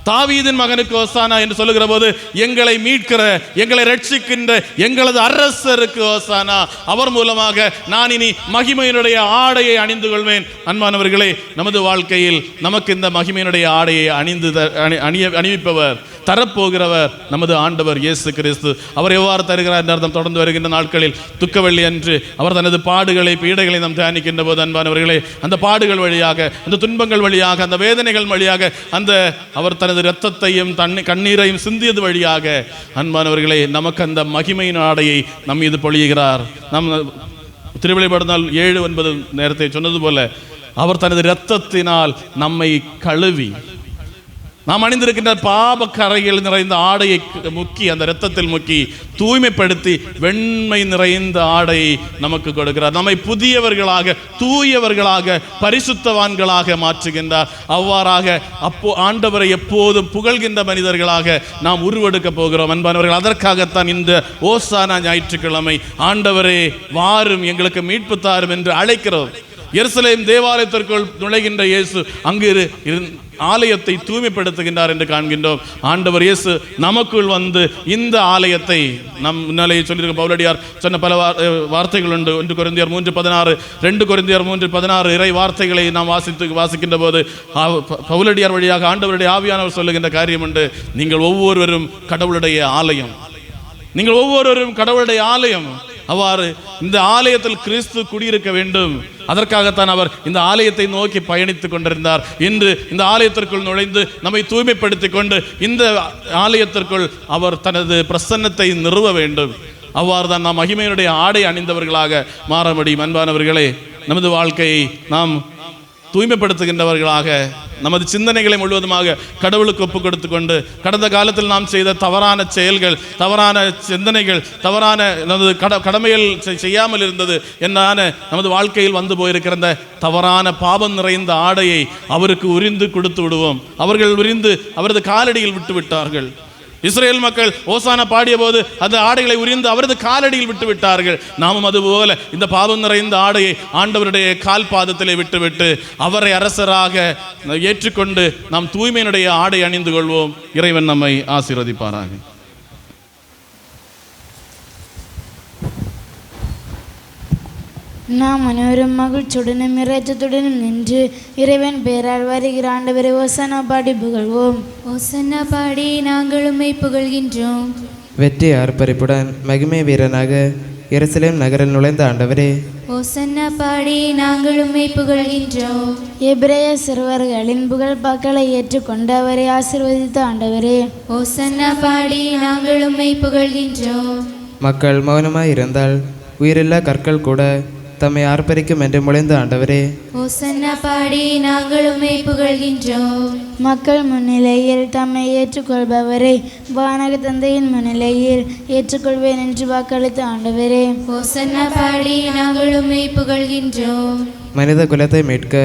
தாவீதின் மகனுக்கு ஓசானா என்று சொல்லுகிற போது, எங்களை மீட்கிற, எங்களை ரட்சிக்கின்ற எங்களது அரசருக்கு ஓசானா, அவர் மூலமாக நான் இனி மகிமையினுடைய ஆடையை அணிந்து கொள்வேன். அன்பானவர்களே, நமது வாழ்க்கையில் நமக்கு இந்த மகிமையினுடைய ஆடையை அணிவிப்பவர், தரப்போகிறவர் நமது ஆண்டவர் இயேசு கிறிஸ்து. அவர் எவ்வாறு தருகிறார் என்று அர்த்தம் தொடர்ந்து வருகின்ற நாட்களில் துக்கவெள்ளி அன்று அவர் தனது பாடுகளை, பீடைகளை நாம் தியானிக்கின்ற போது, அன்பானவர்களே, அந்த பாடுகள் வழியாக, அந்த துன்பங்கள் வழியாக, அந்த வேதனைகள் வழியாக, அந்த அவர் தனது இரத்தத்தையும் கண்ணீரையும் சிந்தியது வழியாக, அன்பானவர்களே, நமக்கு அந்த மகிமையின் ஆடையை நம் மீது பொழிகிறார். நம் திருவிளைப்பாடு 7-9 நேரத்தை சொன்னது போல, அவர் தனது இரத்தத்தினால் நம்மை கழுவி, நாம் அணிந்திருக்கின்ற பாப கரையில் நிறைந்த ஆடையை முக்கி, அந்த இரத்தத்தில் முக்கி தூய்மைப்படுத்தி வெண்மை நிறைந்த ஆடையை நமக்கு கொடுக்கிறார். நம்மை புதியவர்களாக, தூயவர்களாக, பரிசுத்தவான்களாக மாற்றுகின்றார். அவ்வாறாக ஆண்டவரை எப்போதும் புகழ்கின்ற மனிதர்களாக நாம் உருவெடுக்க போகிறோம். அன்பானவர்கள், அதற்காகத்தான் இந்த ஓசானா ஞாயிற்றுக்கிழமை ஆண்டவரே வாரும், எங்களுக்கு மீட்பு தாரும் என்று அழைக்கிறோம். எருசலேம் தேவாலயத்திற்குள் நுழைகின்ற இயேசு அங்கு ஆலயத்தை தூய்மைப்படுத்துகின்றார் என்று காண்கின்றோம். ஆண்டவர் இயேசு நமக்குள் வந்து இந்த ஆலயத்தை, நம் முன்னாலேயே சொல்லியிருக்க பவுலடியார் சொன்ன பல வார்த்தைகள் உண்டு. 1 கொரிந்தியர் 3:16, 2 கொரிந்தியர் 3:16 இறை வார்த்தைகளை நாம் வாசிக்கின்ற போது பவுலடியார் வழியாக ஆண்டவருடைய ஆவியானவர் சொல்லுகின்ற காரியம் உண்டு. நீங்கள் ஒவ்வொருவரும் கடவுளுடைய ஆலயம், நீங்கள் ஒவ்வொருவரும் கடவுளுடைய ஆலயம். அவ்வாறு இந்த ஆலயத்தில் கிறிஸ்து குடியிருக்க வேண்டும். அதற்காகத்தான் அவர் இந்த ஆலயத்தை நோக்கி பயணித்துக் கொண்டிருந்தார். இன்று இந்த ஆலயத்திற்குள் நுழைந்து நம்மை தூய்மைப்படுத்திக் கொண்டு இந்த ஆலயத்திற்குள் அவர் தனது பிரசன்னத்தை நிறுவ வேண்டும். அவ்வாறு தான் நாம் மகிமையினுடைய ஆடை அணிந்தவர்களாக மாற முடியும். அன்பானவர்களே, நமது வாழ்க்கையை நாம் தூய்மைப்படுத்துகின்றவர்களாக, நமது சிந்தனைகளை முழுவதுமாக கடவுளுக்கு ஒப்புக் கொடுத்து கொண்டு, கடந்த காலத்தில் நாம் செய்த தவறான செயல்கள், தவறான சிந்தனைகள், தவறான நமது கடமைகள் செய்யாமல் இருந்தது என்னான நமது வாழ்க்கையில் வந்து போயிருக்கிற அந்த தவறான பாவம் நிறைந்த ஆடையை அவருக்கு உரிந்து கொடுத்து விடுவோம். அவர்கள் உரிந்து அவரது காலடியில் விட்டு விட்டார்கள். இஸ்ரேல் மக்கள் ஓசானா பாடிய போது அந்த ஆடைகளை உரிந்து அவரது காலடியில் விட்டு விட்டார்கள். நாமும் அதுபோல இந்த பாவம் நிறைந்த ஆடையை ஆண்டவருடைய கால் பாதத்திலே விட்டுவிட்டு அவரை அரசராக ஏற்றுக்கொண்டு நாம் தூய்மையினுடைய ஆடை அணிந்து கொள்வோம். இறைவன் நம்மை ஆசீர்வதிப்பாராக. நாம் அனைவரும் மகிழ்ச்சியுடனும் இறைச்சத்துடனும் நின்று இறைவன் பெயரால் வருகிற ஆண்டவரை ஓசானா பாடி புகழ்வோம். ஓசானா பாடி நாங்கள் உம்மை புகழ்கின்றோம். வெற்றி ஆர்ப்பரிப்புடன் மகிமை வீரனாக எருசலேம் நகரில் நுழைந்த ஆண்டவரே, ஓசானா பாடி நாங்கள் உம்மை புகழ்கின்றோம். எபிரேய சிறுவர்களின் புகழ் பாக்களை ஏற்றுக்கொண்டு அவரை ஆசீர்வதித்த ஆண்டவரே, ஓசானா பாடி நாங்கள் உம்மை புகழ்கின்றோம். மக்கள் மௌனமாய் இருந்தால் உயிரில்லா கற்கள் கூட தம்மை ஆர்ப்பரிக்கும் என்று முளைந்த ஆண்டவரே, ஓசானா பாடி நாங்கள் உம்மை புகழ்கின்றோம். மக்கள் முன்னிலையில் தம்மை ஏற்றுக்கொள்பவரை வானக தந்தையின் முன்னிலையில் ஏற்றுக்கொள்வேன் என்று வாக்களித்த ஆண்டவரே, ஓசானா பாடி நாங்கள் உம்மை புகழ்கின்றோம். மனித குலத்தை மீட்க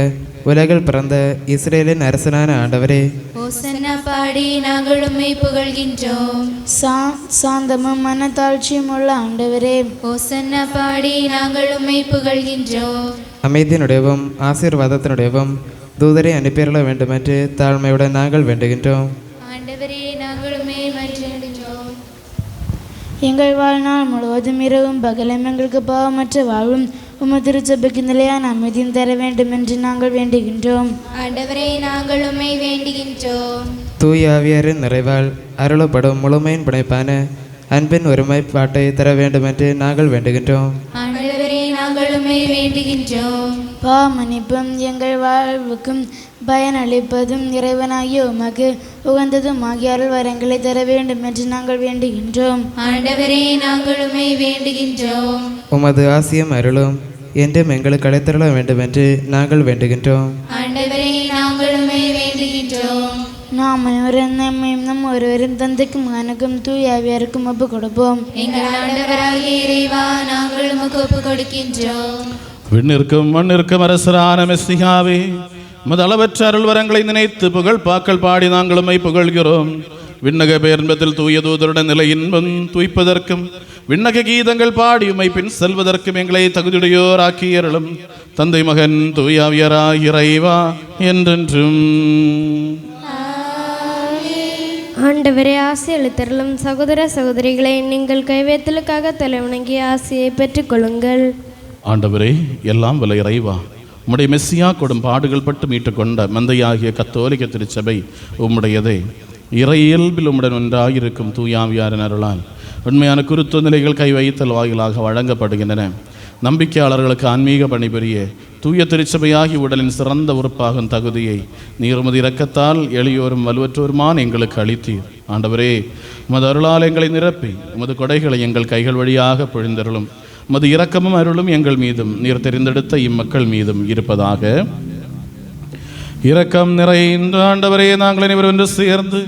உலகில் பிறந்த இஸ்ரேலின் அரசனான ஆண்டவரே, ஓசன்னா பாடி நாங்கள் உம்மை புகழ்கின்றோம். சாந்தமும் மனத்தாழ்ச்சியும் உள்ள ஆண்டவரே, ஓசன்னா பாடி நாங்கள் உம்மை புகழ்கின்றோம். அமைதியினுடையவும் ஆசீர்வாதத்தினுடையவும் தூதரை அனுப்பியருள வேண்டுமென்று தாழ்மையுடன் நாங்கள் வேண்டுகின்றோம். ஆண்டவரே, நாங்கள் உம்மை மன்றாடுகிறோம். எங்கள் வாழ்நாள் முழுவதும் இரவும் பகலும் எங்களுக்கு பாவமற்ற வாழ்வும் உமது திருச்சபைக்கு நிலையான அமைதியும் தர வேண்டும் என்று நாங்கள் வேண்டுகின்றோம். ஆண்டவரே, நாங்கள் உம்மை வேண்டுகின்றோம். தூய ஆவியாரின் நிறைவால் அருளப்படும் முழுமையின் பிணைப்பான அன்பின் ஒருமைப்பாட்டை தர வேண்டும் என்று நாங்கள் வேண்டுகின்றோம். ஆண்டவரே, நாங்கள் உம்மை வேண்டுகின்றோம். பாவமன்னிப்பும் எங்கள் வாழ்வுக்கும் பயனளிப்பதும் இறைவனாகிய உமக்கு உகந்ததும் ஆகிய அருள் வரங்களை தர வேண்டும் என்று நாங்கள் வேண்டுகின்றோம். ஆண்டவரே, நாங்கள் உம்மை வேண்டுகின்றோம். உமது ஆசியும் அருளும் என்றும் எங்களுக்கு அழைத்தருள வேண்டும் என்று நாங்கள் வேண்டுகின்றோம். ஆண்டவரே, நாங்கள் உம்மை வேண்டுகின்றோம். நாம் அனைவரும் நம்மையும் நம் ஒருவரும் தந்தைக்கும் மகனுக்கும் தூய ஆவியாருக்கும் ஒப்பு கொடுப்போம். எங்கள் ஆண்டவராகிய இறைவா, நாங்கள் உமக்கு ஒப்பு கொடுக்கின்றோம். விண்ணிற்கும் மண்ணிற்கும் அரசரான மெஸ்ஸியாவே, உமது அளவற்ற அருள் வரங்களை நினைத்து புகழ் பாக்கள் பாடி நாங்கள் உம்மை புகழ்கிறோம். விண்ணக பேரின்பத்தில் தூய தூதருடன் நிலை இன்பம் தூய்ப்பதற்கும் விண்ணக கீதங்கள் பாடி உம்மை பின் செல்வதற்கும் எங்களை தகுதியுடையோர் ஆக்கியருளும். தந்தை மகன் தூய ஆவியாராய் இறைவா என்றென்றும். ஆண்டவரே, ஆசை அளித்தருளும். சகோதர சகோதரிகளை நீங்கள் கைவேத்தலுக்காக தலைவணங்கி ஆசையை பெற்றுக்கொள்ளுங்கள். ஆண்டவரே, எல்லாம் வல்ல இறைவா, உம்முடைய மெஸ்ஸியா கொடும் பாடுகள் பட்டு மீட்டுக்கொண்ட மந்தையாகிய கத்தோலிக்க திருச்சபை உம்முடையதே. இறை இயல்பில் உம்முடன் ஒன்றாயிருக்கும் தூயாவியாரின் அருளால் உண்மையான குருத்துவ நிலைகள் கை வைத்தல் வாயிலாக வழங்கப்படுகின்றன. நம்பிக்கையாளர்களுக்கு ஆன்மீக பணிபுரிய தூய திருச்சபையாகி உடலின் சிறந்த உறுப்பாகும் தகுதியை நீர் உமது இரக்கத்தால் எளியோரும் வலுவற்றோருமான எங்களுக்கு அளித்தீர். ஆண்டவரே, உமது அருளால் எங்களை நிரப்பி உமது கொடைகளை எங்கள் கைகள் வழியாக பொழிந்தருளும். உமது இரக்கமும் அருளும் எங்கள் மீதும் நீர் தெரிந்தெடுத்த இம்மக்கள் மீதும் இருப்பதாக. இரக்கம் நிறைந்த ஆண்டவரே, நாங்கள் அனைவரும் ஒன்று சேர்ந்து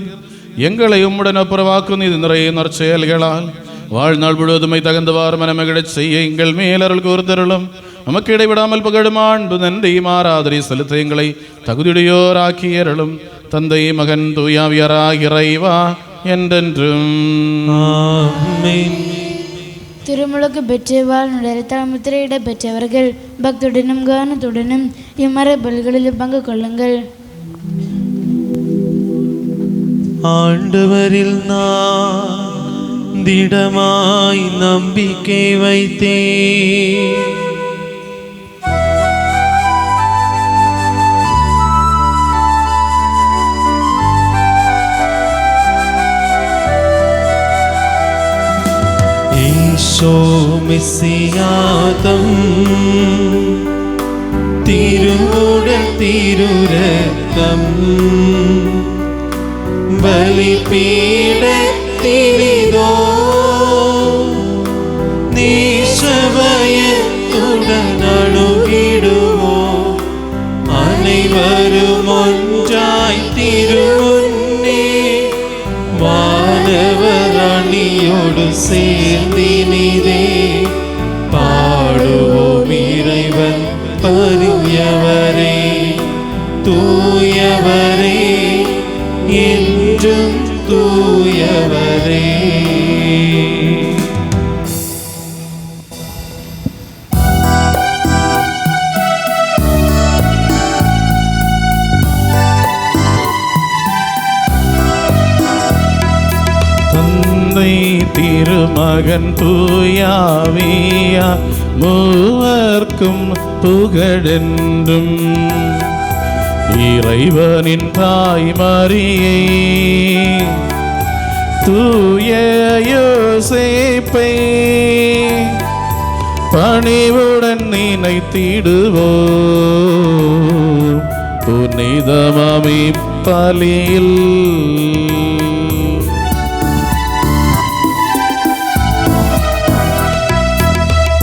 எங்களை உம்முடன் ஒப்புரவாக்கும் நீதி நிறைய நற்செயல்களால் வாழ்நாள் முழுவதுமை தகுந்தவாறு மனமகிழச் செய்ய எங்கள் மேலருள் கூர்ந்தருளும். நமக்கு இடைவிடாமல் புகழும் அன்பு நன்றி மாறாதரி செலுத்த எங்களை தகுதியுடையோராக்கியருளும். தந்தை மகன் தூயாவியராக இறைவா என்றென்றும். திருமுழுக்கு பெற்று வாழ்நுடைத்தால் முத்திரையிட பெற்றவர்கள் பக்துடனும் கவனத்துடனும் இம்மரபல்களில் பங்கு கொள்ளுங்கள். ஆண்டவரில் நான் திடமாய் நம்பிக்கை வைத்தேன். ஈசோ மெஸ்ஸியாதம் திருவுடல் திருரத்தம் பலிபீடத்தினிதோ நீசபயத்துடன் அணுகிடுவோம். அனைவரும் ஒன்றாய் திருமுன்னே வானவர் அணியோடு சேர்ந்தினிதே பாடுவோம். இறைவன் பரியவரே, தூயவரே, என்றும் தூயவரே. தந்தை திருமகன் தூயாவியா மூவர்க்கும் புகழென்றும். இறைவனின் தாய் மரியை தூய யோசேப்பை பணிவுடன் நினைத்திடுவோம். புனிதமாமி பலியில்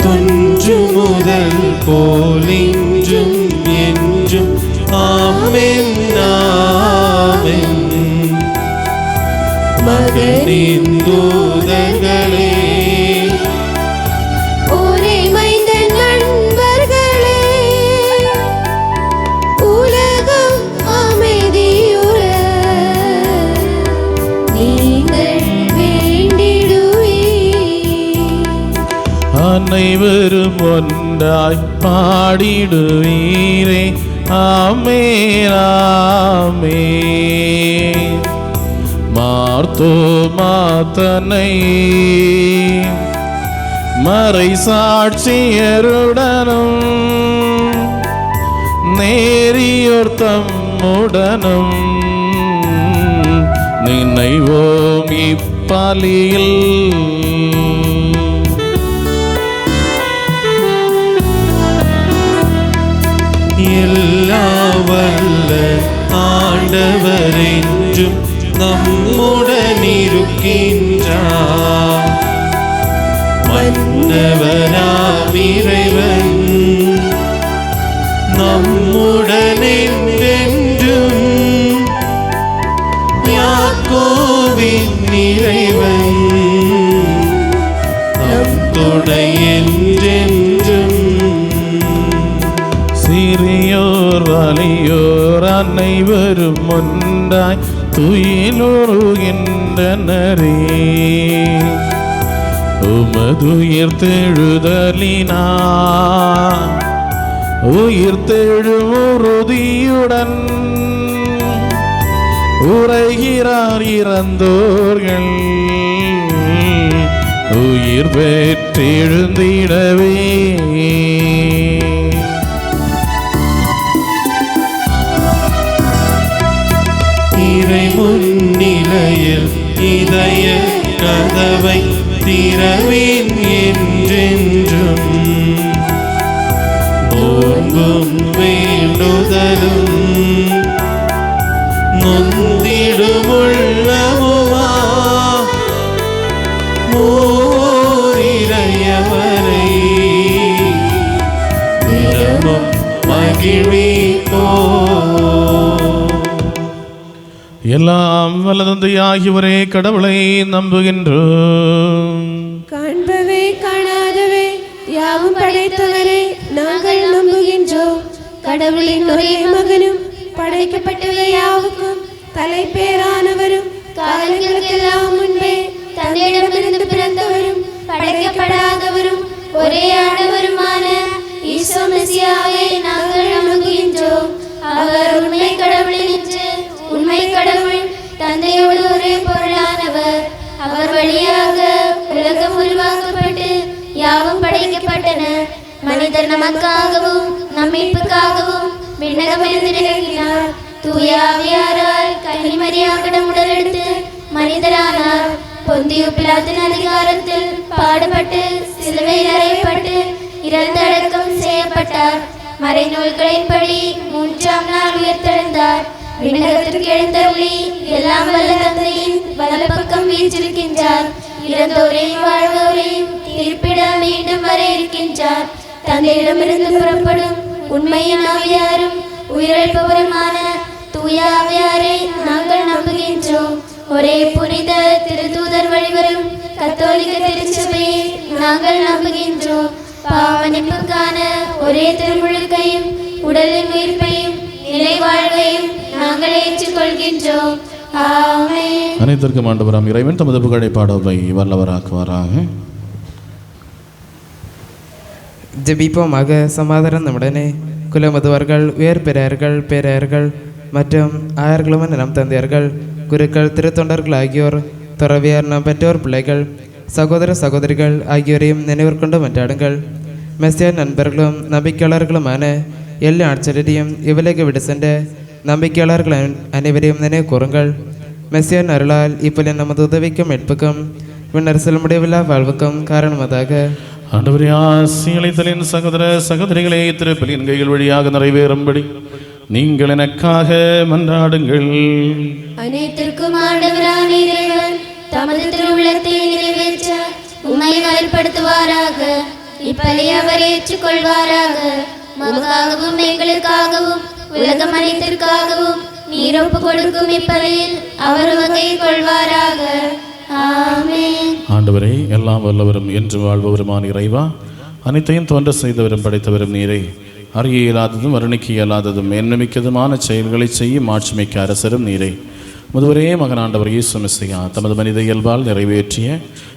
தொன்று முதல் போலின்றும் என்றும் ஆமென் ஆமென். மகனின் தூதர்களே, ஒரே மைந்த நண்பர்களே, உலக அனைவரும் ஒன்றாய் பாடிடுவீரே. ஆமென் ஆமென். மார்த்தோமா தன்னை மறை சாட்சியருடனும் நேரியோர் தம்முடனும் நினைவோம் இப்பலியில். எல்லாம் வல்ல ஆண்டவர் என்றும் நம்முடன் இருக்கின்றார். மன்னவராம் இறைவன் நம்முடன் என்றென்றும். யாக்கோபின் இறைவன் நம் துணை என்றென்றும். சிறியோர் வலியோர் அனைவரும் ஒன்றாய் துயிலுறுகின்றனரே. உமதுயிர் தெழுதலினார் உயிர் தெழும் உறுதியுடன் உரைகிறார் இறந்தோர்கள் உயிர் பெற்றெழுந்திடவே. இறை முன்னிலையில் இதய கதவை திறவேன் என்றென்றும். நோன்பும் வேண்டுதலும் நொந்திடும் உள்ளமுமா இறையவரை தினமும் மகிழ்விப்போ. எல்லாம் வல்ல தந்தையாகியவரே கடவுளை நம்புகின்றோம். காண்பவே காணாதவே யாவும் படைத்தவரே நாங்கள் நம்புகின்றோம். கடவுளின் ஒரே மகனும் படைக்கப்பட்டவை யாவுக்கும் தலைப்பேரானவரும் காலங்களுக்கெல்லாம் முன்பே தந்தையிடமிருந்து பிறந்தவரும் படைக்கப்படாதவரும் ஒரே ஆண்டவருமான ஈசோ மெசியாவை நாங்கள் நம்புகின்றோம். அவர் உண்மை கடவுளில் நின்று உண்மை கடவுள் தந்தையோடு ஒரே பொருளானவர். அவர் வழியாக உலகம் உருவாக்கப்பட்டு யாவும் படைக்கப்பட்டன. மனிதர் நமக்காகவும் நம் மீட்புக்காகவும் விண்ணகமிருந்து இறங்கினார். தூய ஆவியாரால் கன்னிமரியாவிடம் உடலெடுத்து மனிதரானார். பொந்தியு பிலாத்தின் அதிகாரத்தில் பாடுபட்டு சிலுவையில் அறையப்பட்டு இறந்தடக்கம் செய்யப்பட்டார். மறைநூல்களின்படி 3ஆம் நாள் உயிர்த்தெழுந்தார். விண்ணகத்திற்கு எழுந்தருளி எல்லாம் வல்ல தந்தையின் வலப்பக்கம் வீற்றிருக்கின்றார். இறந்தோரையும் வாழ்வோரையும் தீர்ப்பிட மீண்டும் வர இருக்கின்றார். தந்தையிடமிருந்து புறப்படும் உண்மையின் ஆவியாரும் உயிரிழப்பவருமான தூய ஆவியாரை நாங்கள் நம்புகின்றோம். ஒரே புனித திருத்தூதர் வழிவரும் கத்தோலிக்க திருச்சபையை நாங்கள் நம்புகின்றோம். பாவமன்னிப்புக்கான ஒரே திருமுழுக்கையும் உடலின் உயிர்ப்பையும் நிலை வாழ்வையும் நாங்கள் ஏற்றுக்கொள்கின்றோம். ஆமென். அனைத்திற்கும் ஆண்டவராம் இறைவன் தமது புகழை பாடவை வல்லவராக்குவாராக. ஜெபிப்போமாக. சமாதானம் நம்முடனே. குலமதுவர்கள் உயர் பெரியார்கள் பேரையர்கள் மற்றும் ஆயர்களும் நம் தந்தையர்கள் குருக்கள் திருத்தொண்டர்கள் ஆகியோர் துறவியார் நம் பெற்றோர் பிள்ளைகள் சகோதர சகோதரிகள் ஆகியோரையும் நினைவிற்கொண்டு மன்றாடுங்கள். மெஸ்ஸியர் நண்பர்களும் நம்பிக்கையாளர்களுமான எல்லா ஆட்சியரையும் இவ்வுலகை விட்டு சென்ற நம்பிக்கையாளர்கள் அனைவரையும் நினைவு கூறுங்கள். மெஸ்ஸியர் அருளால் இப்போது நமது உதவிக்கும் மீட்புக்கும் பின்னர் செல்ல முடியவில்லா வாழ்வுக்கும் காரணமாக ஆண்டவரே ஆசியளித்தலின் சகோதர சகோதரிகளே திருப்பலியின் கைகள் வழியாக நிறைவேறும்படி நீங்கள் எனக்காக மன்றாடுங்கள். அனைத்திற்கும் ஆண்டவரான இறைவன் தமது திருவுள்ளத்தை நிறைவேற்ற உம்மை வலுப்படுத்துவாராக. இப்பலி அவர் ஏற்றுக்கொள்வாராக. நமக்காகவும் எங்களுக்காகவும் உலகம் அனைத்திற்காகவும் நீர் ஒப்பு கொடுக்கும் இப்பலியில் அவர் வகை கொள்வாராக. ஆமென். ஆண்டவரே எல்லாம் வல்லவரும் என்று வாழ்பவருமான இறைவா, அனைத்தையும் தோன்ற செய்தவரும் படைத்தவரும் நீரே. அறிய இயலாததும் வர்ணிக்க இயலாததும் மேன்மைமிக்கதுமான செயல்களை செய்யும் ஆட்சிமிக்க அரசரும் நீரே. முதுவரே மகனாண்டவர் இயேசு மெசியா தமது மனித இயல்பால் நிறைவேற்றிய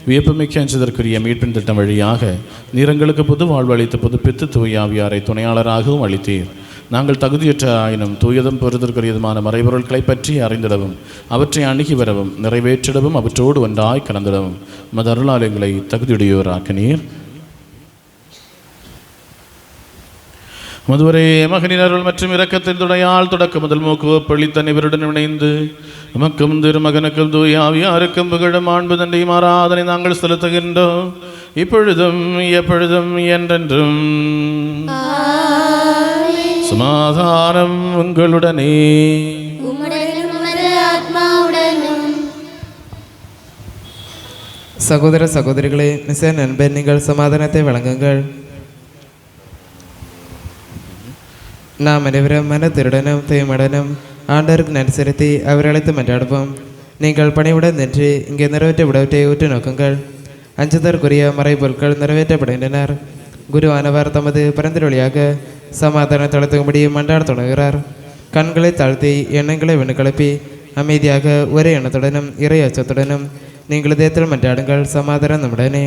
வியப்புமிக்க அஞ்சதற்குரிய மீட்பின் திட்டம் வழியாக நீரங்களுக்கு புது வாழ்வு அளித்து புதுப்பித்து தூயாவியாரை துணையாளராகவும் அளித்தீர். நாங்கள் தகுதியற்ற ஆயினும் தூயதும் பெறுதற்குரியதுமான மறைபொருட்களை பற்றி அறிந்திடவும் அவற்றை அணுகி வரவும் நிறைவேற்றிடவும் அவற்றோடு ஒன்றாய் கலந்திடவும் மது அருளாலயங்களை தகுதியுடையோராக்கினீர். மதுவரே மகனின் அருள் மற்றும் இரக்கத்தின் துணையால் தொடக்க முதல் மூக்குவப்பளித்த நிவருடன் இணைந்து நமக்கும் திருமகனுக்கும் தூயாவியாருக்கும் புகழும் ஆண்பு தண்டையும் ஆராதனை நாங்கள் செலுத்துகின்றோம், இப்பொழுதும் எப்பொழுதும் என்றென்றும். சமாதானம் உங்களுடனே. சகோதர சகோதரிகளே, நிச்சய நண்பர், நீங்கள் சமாதானத்தை வழங்குங்கள். நாம் அனைவரும் மன திருடனும் தூய்மடனும் ஆண்டவருக்கு நன்றி செலுத்தி அவர் அழைத்து மன்றாடுவோம். நீங்கள் பணிவுடன் நின்று இங்கே நிறைவேற்ற விடவற்றை உற்று நோக்குங்கள். அஞ்சுதற்குரிய மறைபொருட்கள் நிறைவேற்றப்படுகின்றனர். குருவானவர் தமது பிறந்த வழியாக சமாதான தளத்துக்கும்படி மன்றாட தொடங்குகிறார். கண்களை தாழ்த்தி எண்ணங்களை விண்ணுக்கிளப்பி அமைதியாக ஒரே எண்ணத்துடனும் இறை அச்சத்துடனும் நீங்கள் இதயத்தில் மன்றாடுங்கள். சமாதானம் நம்முடனே.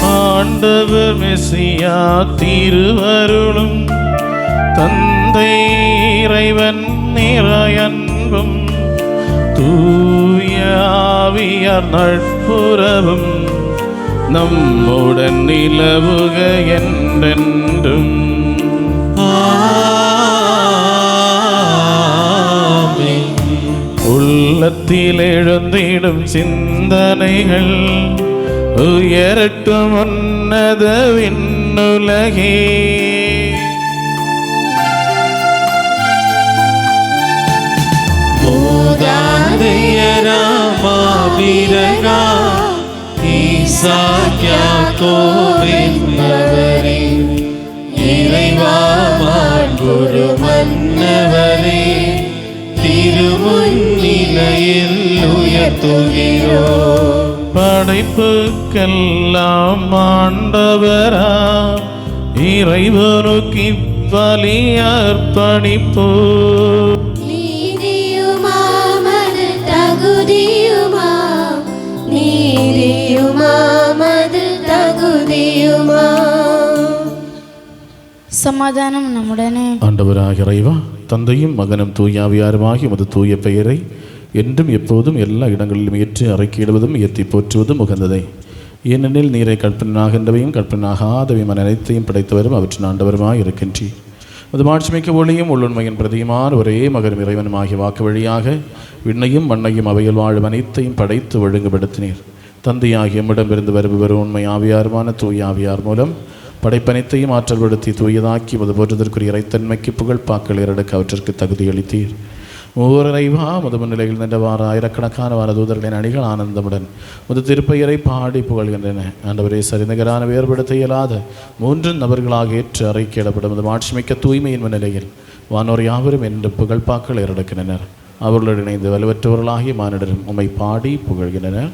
ஆண்டவர் மெசியா திருவருளும் தந்தை இறைவன் நிறையன்பும் தூய ஆவியார் நட்புறவும் நம்முடன் நிலவுக என்றென்றும். உள்ளத்தில் எழுந்திடும் சிந்தனைகள் உயரட்டும் உன்னத விண்ணுலகே. மூதாதையராமாபிரகா ஈசாக்கியாக்கோவென்பவரே, இறைவா மாண்புரு மன்னவரே, திருமுன்னிலையில் உயர்த்துகிறோ. படைப்புக்கெல்லாம் ஆண்டவரா இறைவனுக்கு பலி அர்ப்பணிப்போ. நீதியுமாமது தகுதியுமாம், நீதியுமாமது தகுதியுமாம். சமாதானம் நம்முடனே. ஆண்டவராக இறைவா, தந்தையும் மகனும் தூயாவியாருமாகி உமது தூய பெயரை என்றும் எப்போதும் எல்லா இடங்களிலும் ஏற்று அறிக்கையிடுவதும் ஏற்றி போற்றுவதும் உகந்ததை. ஏனெனில் நீரை கற்பனாகின்றவையும் கற்பனாகாதவையும் அனைத்தையும் படைத்தவரும் அவற்றின் ஆண்டவருமாய் இருக்கின்றி. அது மாட்சிமிக்க ஒளியும் உள்ளுண்மையின் பிரதியுமான ஒரே மகனும் இறைவனுமாகிய வாக்கு வழியாக விண்ணையும் மண்ணையும் அவையில் வாழும் அனைத்தையும் படைத்து ஒழுங்குபடுத்தினீர். தந்தையாகிய எம்மிடமிருந்து வருபவர் உண்மை ஆவியாருமான தூய ஆவியார் மூலம் படைப்பனைத்தையும் ஆற்றல் படுத்தி தூயதாக்கி மது போற்றுதற்குரிய இறைத்தன்மைக்கு புகழ்பாக்கள் இரடுக்க அவற்றிற்கு தகுதியளித்தீர். ஓரைவா முது முன்னிலையில் நின்றவாறு ஆயிரக்கணக்கான வாரதூதர்களின் அணிகள் ஆனந்தமுடன் முது திருப்பெயரை பாடி புகழ்கின்றன. ஆண்டவரே, சரிநிகரான வேறுபடுத்த இயலாத மூன்று நபர்களாக ஏற்று அறிக்கையிடப்படும் முது மாட்சிமிக்க தூய்மையின் முன்னிலையில் வானோர் யாவரும் என்று புகழ்பாக்கள் ஏறெடுக்கின்றனர். அவர்களுடன் இணைந்து வலுவற்றவர்களாகிய மானிடரும் உம்மை பாடி புகழ்கின்றனர்.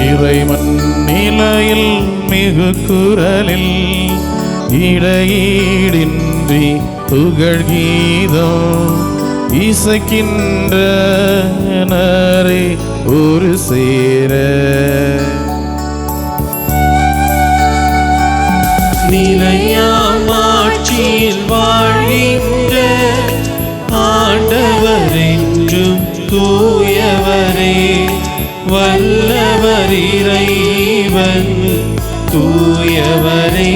இறைவன் நிலையில் மிகு குரலில் இடையீடின்றி புகழ்கீதம் இசைக்கின்றனரே ஒரு சேர. நிலையாமாட்சியில் வாழ்கின்ற ஆண்டவர் என்றும் தூயவரே, வல்லவர் இறைவன் தூயவரே,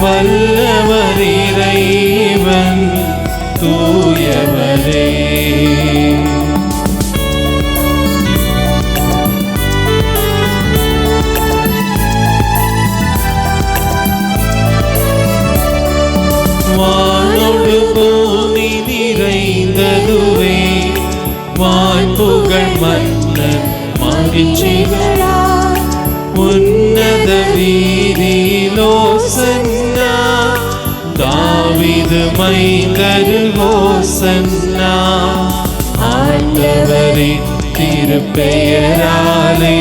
வல்லவர் இறைவன் தூயவரே. இச்சைகளா உன்னத வீதியிலோ சன்னா தாவீது மைந்தரில் ஹோசன்னா ஆண்டவரின் திருப்பெயராலே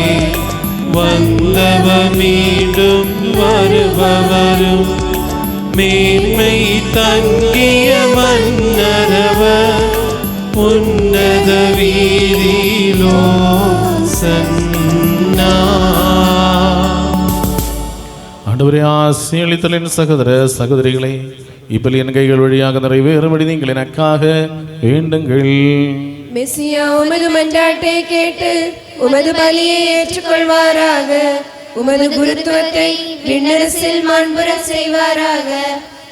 வந்தவர் மீண்டும் வருபவரும் மேன்மை தங்கிய மன்னரவர் உன்னத வீதியிலோ சன்னா. ஆண்டவரே, ஆசீர்வதித்தலின் சகோதர சகோதரிகளை இப்பலி என் கைகள் வழியாக நிறைவேறும்படி நீங்கள் எனக்காக வேண்டுங்கள். மெசியா உமது மன்றாட்டை கேட்டு உமது பலியை ஏற்றுக்கொள்வாராக. உமது குருத்துவத்தை விண்ணரசில் மாண்புற செய்வாராக.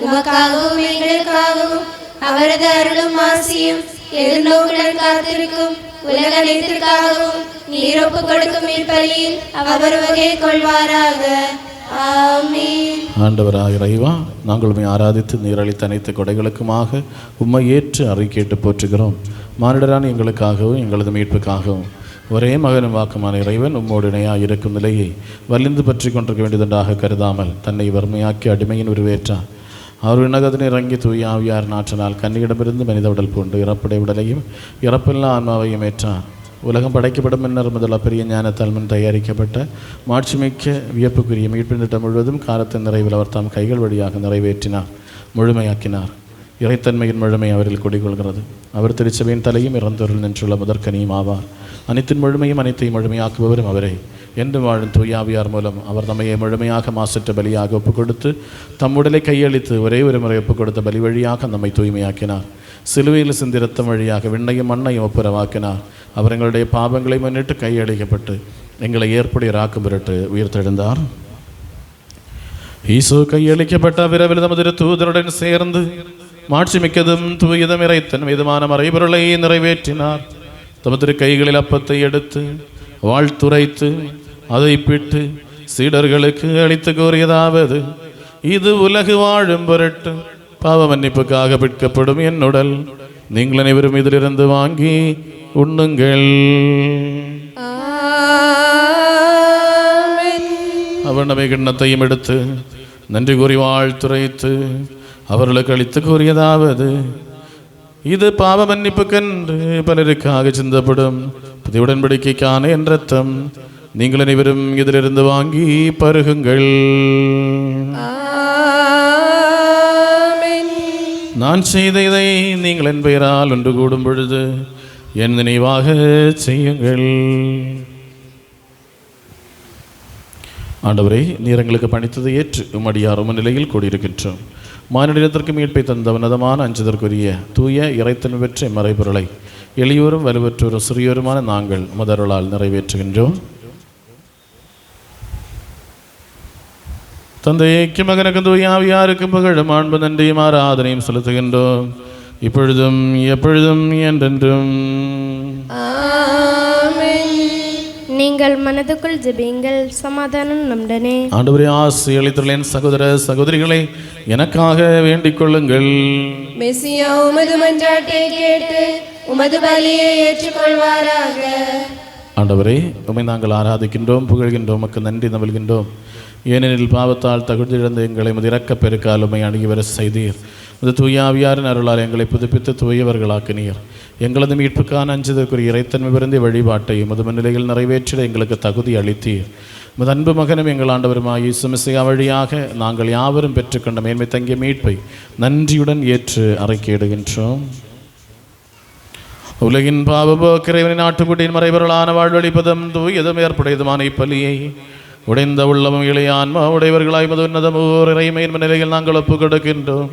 உமக்காகவும் எங்களுக்காகவும் அவரது அருளும் ஆசியும் எதிர்நோக்குடன் காத்திருக்கும் உலக அனைத்திற்காகவும் நீர் ஒப்பு கொடுக்கும் இப்பலியில் அவர் வகை கொள்வாராக. ஆமென். ஆண்டவராக இறைவா, நாங்கள் உம்மை ஆராதித்து நீரளித்த அனைத்து கொடைகளுக்குமாக உம்மை ஏற்று அறிக்கையிட்டு போற்றுகிறோம். மானிடரான எங்களுக்காகவும் எங்களது மீட்புக்காகவும் ஒரே மகனும் வாக்குமான இறைவன் உம்மோடு இணையாக இருக்கும் நிலையை வலிந்து பற்றி கொண்டிருக்க வேண்டியதுண்டாக கருதாமல் தன்னை வறுமையாக்கி அடிமையின் உருவேற்றார். அவர் விண்ணகத்தினை இறங்கி தூய ஆவியார் நாற்றினால் கன்னியிடமிருந்து மனித உடல் பூண்டு இறப்புடைய உடலையும் இறப்பில்லா ஆன்மாவையும் ஏற்றார். உலகம் படைக்கப்படும் முன்னர் முதல் பெரிய ஞானத்தால் முன் தயாரிக்கப்பட்ட மாட்சிமிக்க வியப்புக்குரிய மீட்பின் திட்டம் முழுவதும் காலத்தின் நிறைவில் அவர் தாம் கைகள் வழியாக நிறைவேற்றினார், முழுமையாக்கினார். இறைத்தன்மையின் முழுமை அவரில் குடிகொள்கிறது. அவர் திருச்சபையின் தலையும் இறந்தொருள் நின்றுள்ள முதற்கனியும் ஆவார். அனைத்தின் முழுமையும் அனைத்தையும் முழுமையாக்குபவரும் அவரே. என்று வாழும் தூயாவியார் மூலம் அவர் நம்மையை முழுமையாக மாசற்ற பலியாக ஒப்புக் கொடுத்து தம் உடலை கையளித்து ஒரே ஒரு முறை ஒப்புக் கொடுத்த பலி வழியாக நம்மை தூய்மையாக்கினார். சிலுவையில் சிந்தி இரத்தம் வழியாக விண்ணையும் மண்ணையும் ஒப்புரவாக்கினார். அவர் எங்களுடைய பாவங்களை முன்னிட்டு கையளிக்கப்பட்டு எங்களை ஏற்புடையராக்கும் பொருட்டு உயிர்த்தெழுந்தார். ஈசோ கையளிக்கப்பட்ட விரைவில் நமது தூதருடன் சேர்ந்து மாட்சிமிக்கதும் தூயதும் இறைத்தன் மீதுமான மறைபொருளை நிறைவேற்றினார். தமது கைகளில் அப்பத்தை எடுத்து வாழ்த்துரைத்து அதை பிட்டு சீடர்களுக்கு அளித்து கூறியதாவது: இது உலகு வாழும் பொருட்டு பாவ மன்னிப்புக்காக பிற்கப்படும் என் உடல். நீங்கள் அனைவரும் இதிலிருந்து வாங்கி உண்ணுங்கள். அவர் நம்மை கிண்ணத்தையும் எடுத்து நன்றி கூறி வாழ்த்துரைத்து அவர்களுக்கு அளித்து கூறியதாவது: இது பாவ மன்னிப்புக்கென்று பலருக்காக சிந்தப்படும் புதிய உடன்படிக்கைக்கான என் இரத்தம். நீங்கள் அனைவரும் இதிலிருந்து வாங்கி பருகுங்கள். நான் செய்த இதை நீங்கள் என் பெயரால் ஒன்று கூடும் பொழுது என் நினைவாக செய்யுங்கள். ஆண்டவரே, நீர் எங்களுக்கு பணித்ததை ஏற்று உம்மடியார் உம நிலையில் கூடியிருக்கின்றோம். மானிடத்திற்கு மீட்பை தந்த உன்னதமான அஞ்சுதற்குரிய தூய இறைத்தன் பெற்ற மறைபொருளை எளியோரும் வலுவற்றோரும் சிறியோருமான நாங்கள் முதருளால் நிறைவேற்றுகின்றோம். தந்தைக்கு மகனுக்கு தூய ஆவியாருக்கும் புகழும் அன்பு நன்றியும் ஆராதனையும் செலுத்துகின்றோம், இப்பொழுதும் எப்பொழுதும் என்றென்றும். நீங்கள் மனதுக்குள் ஜெபியுங்கள், சமாதானம் நம்முடனே. ஆண்டவரே, ஆசி அளித்துள்ள என் சகோதர சகோதரிகளை எனக்காக வேண்டிக் கொள்ளுங்கள். மெசியா உமது மன்றாட்டை கேட்டு உமது பலியை ஏற்றுக்கொள்வாராக. ஆண்டவரே, உம்மை நாங்கள் ஆராதிக்கின்றோம், புகழ்கின்றோம், உமக்கு நன்றி நல்கின்றோம். ஏனெனில் பாவத்தால் தகுதியிழந்த எங்களை உமது இரக்கப் பெருக்கால் உம்மை அணுகி வர செய்தீர். உமது தூயாவியாரின் அருளால் எங்களை புதுப்பித்து தூயவர்களாக்கினீர். எங்களது மீட்புக்கான அஞ்சுதற்குரிய இறைத்தன்மை பிறந்த வழிபாட்டை உமது முன்னிலையில் நிறைவேற்றிட எங்களுக்கு தகுதி அளித்தீர். உமது அன்பு மகனும் எங்கள் ஆண்டவருமாய் இயேசு மிசிஹா வழியாக நாங்கள் யாவரும் பெற்றுக்கொண்ட மேன்மை தங்கிய மீட்பை நன்றியுடன் ஏற்று அறிக்கையிடுகின்றோம். உலகின் பாவபோக்கிறைவனின் நாட்டுக்குட்டியின் மறைபொருளான வாழ்வழிப்பதும் தூயதும் ஏற்புடையதுமான இப்பலியை உடைந்த உள்ளமும் இளையான்மா உடையவர்களாய் மது உன்னதமோர் இறைமையின் நிலையில் நாங்கள் ஒப்புக் கொடுக்கின்றோம்.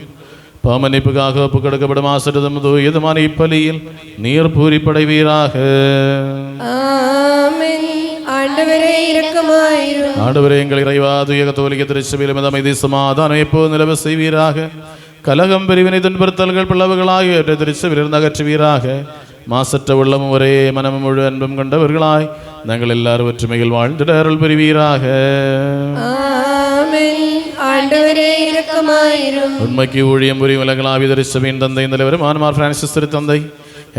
பாமன்னிப்புக்காக ஒப்புக் கொடுக்கப்படும் ஆசிரியதும் தூயதுமான இப்பலியில் நீர் பூரிப்படைவீராக. ஆண்டவரே, எங்கள் இறைவா, தூய கத்தோலிக்க திருச்சபையில் அமைதி சமாதானம் எப்போது நிலவ செய்வீராக. கலகம் பிரிவினை துன்புறுத்தல்கள் பிளவுகளாக திருச்சபையிலிருந்து அகற்றுவீராக. மாசற்ற உள்ளமும் ஒரே மனமும் முழு அன்பும் கொண்டவர்களாய் நாங்கள் எல்லாரும் ஒற்றுமையில் வாழ்ந்திட அருள் புரிவீராக. உண்மைக்கு ஊழியம் புரியும் உலகளாவிய திருச்சபையின் தந்தை தலைவரும் மார் பிரான்சிஸ் திருத்தந்தை,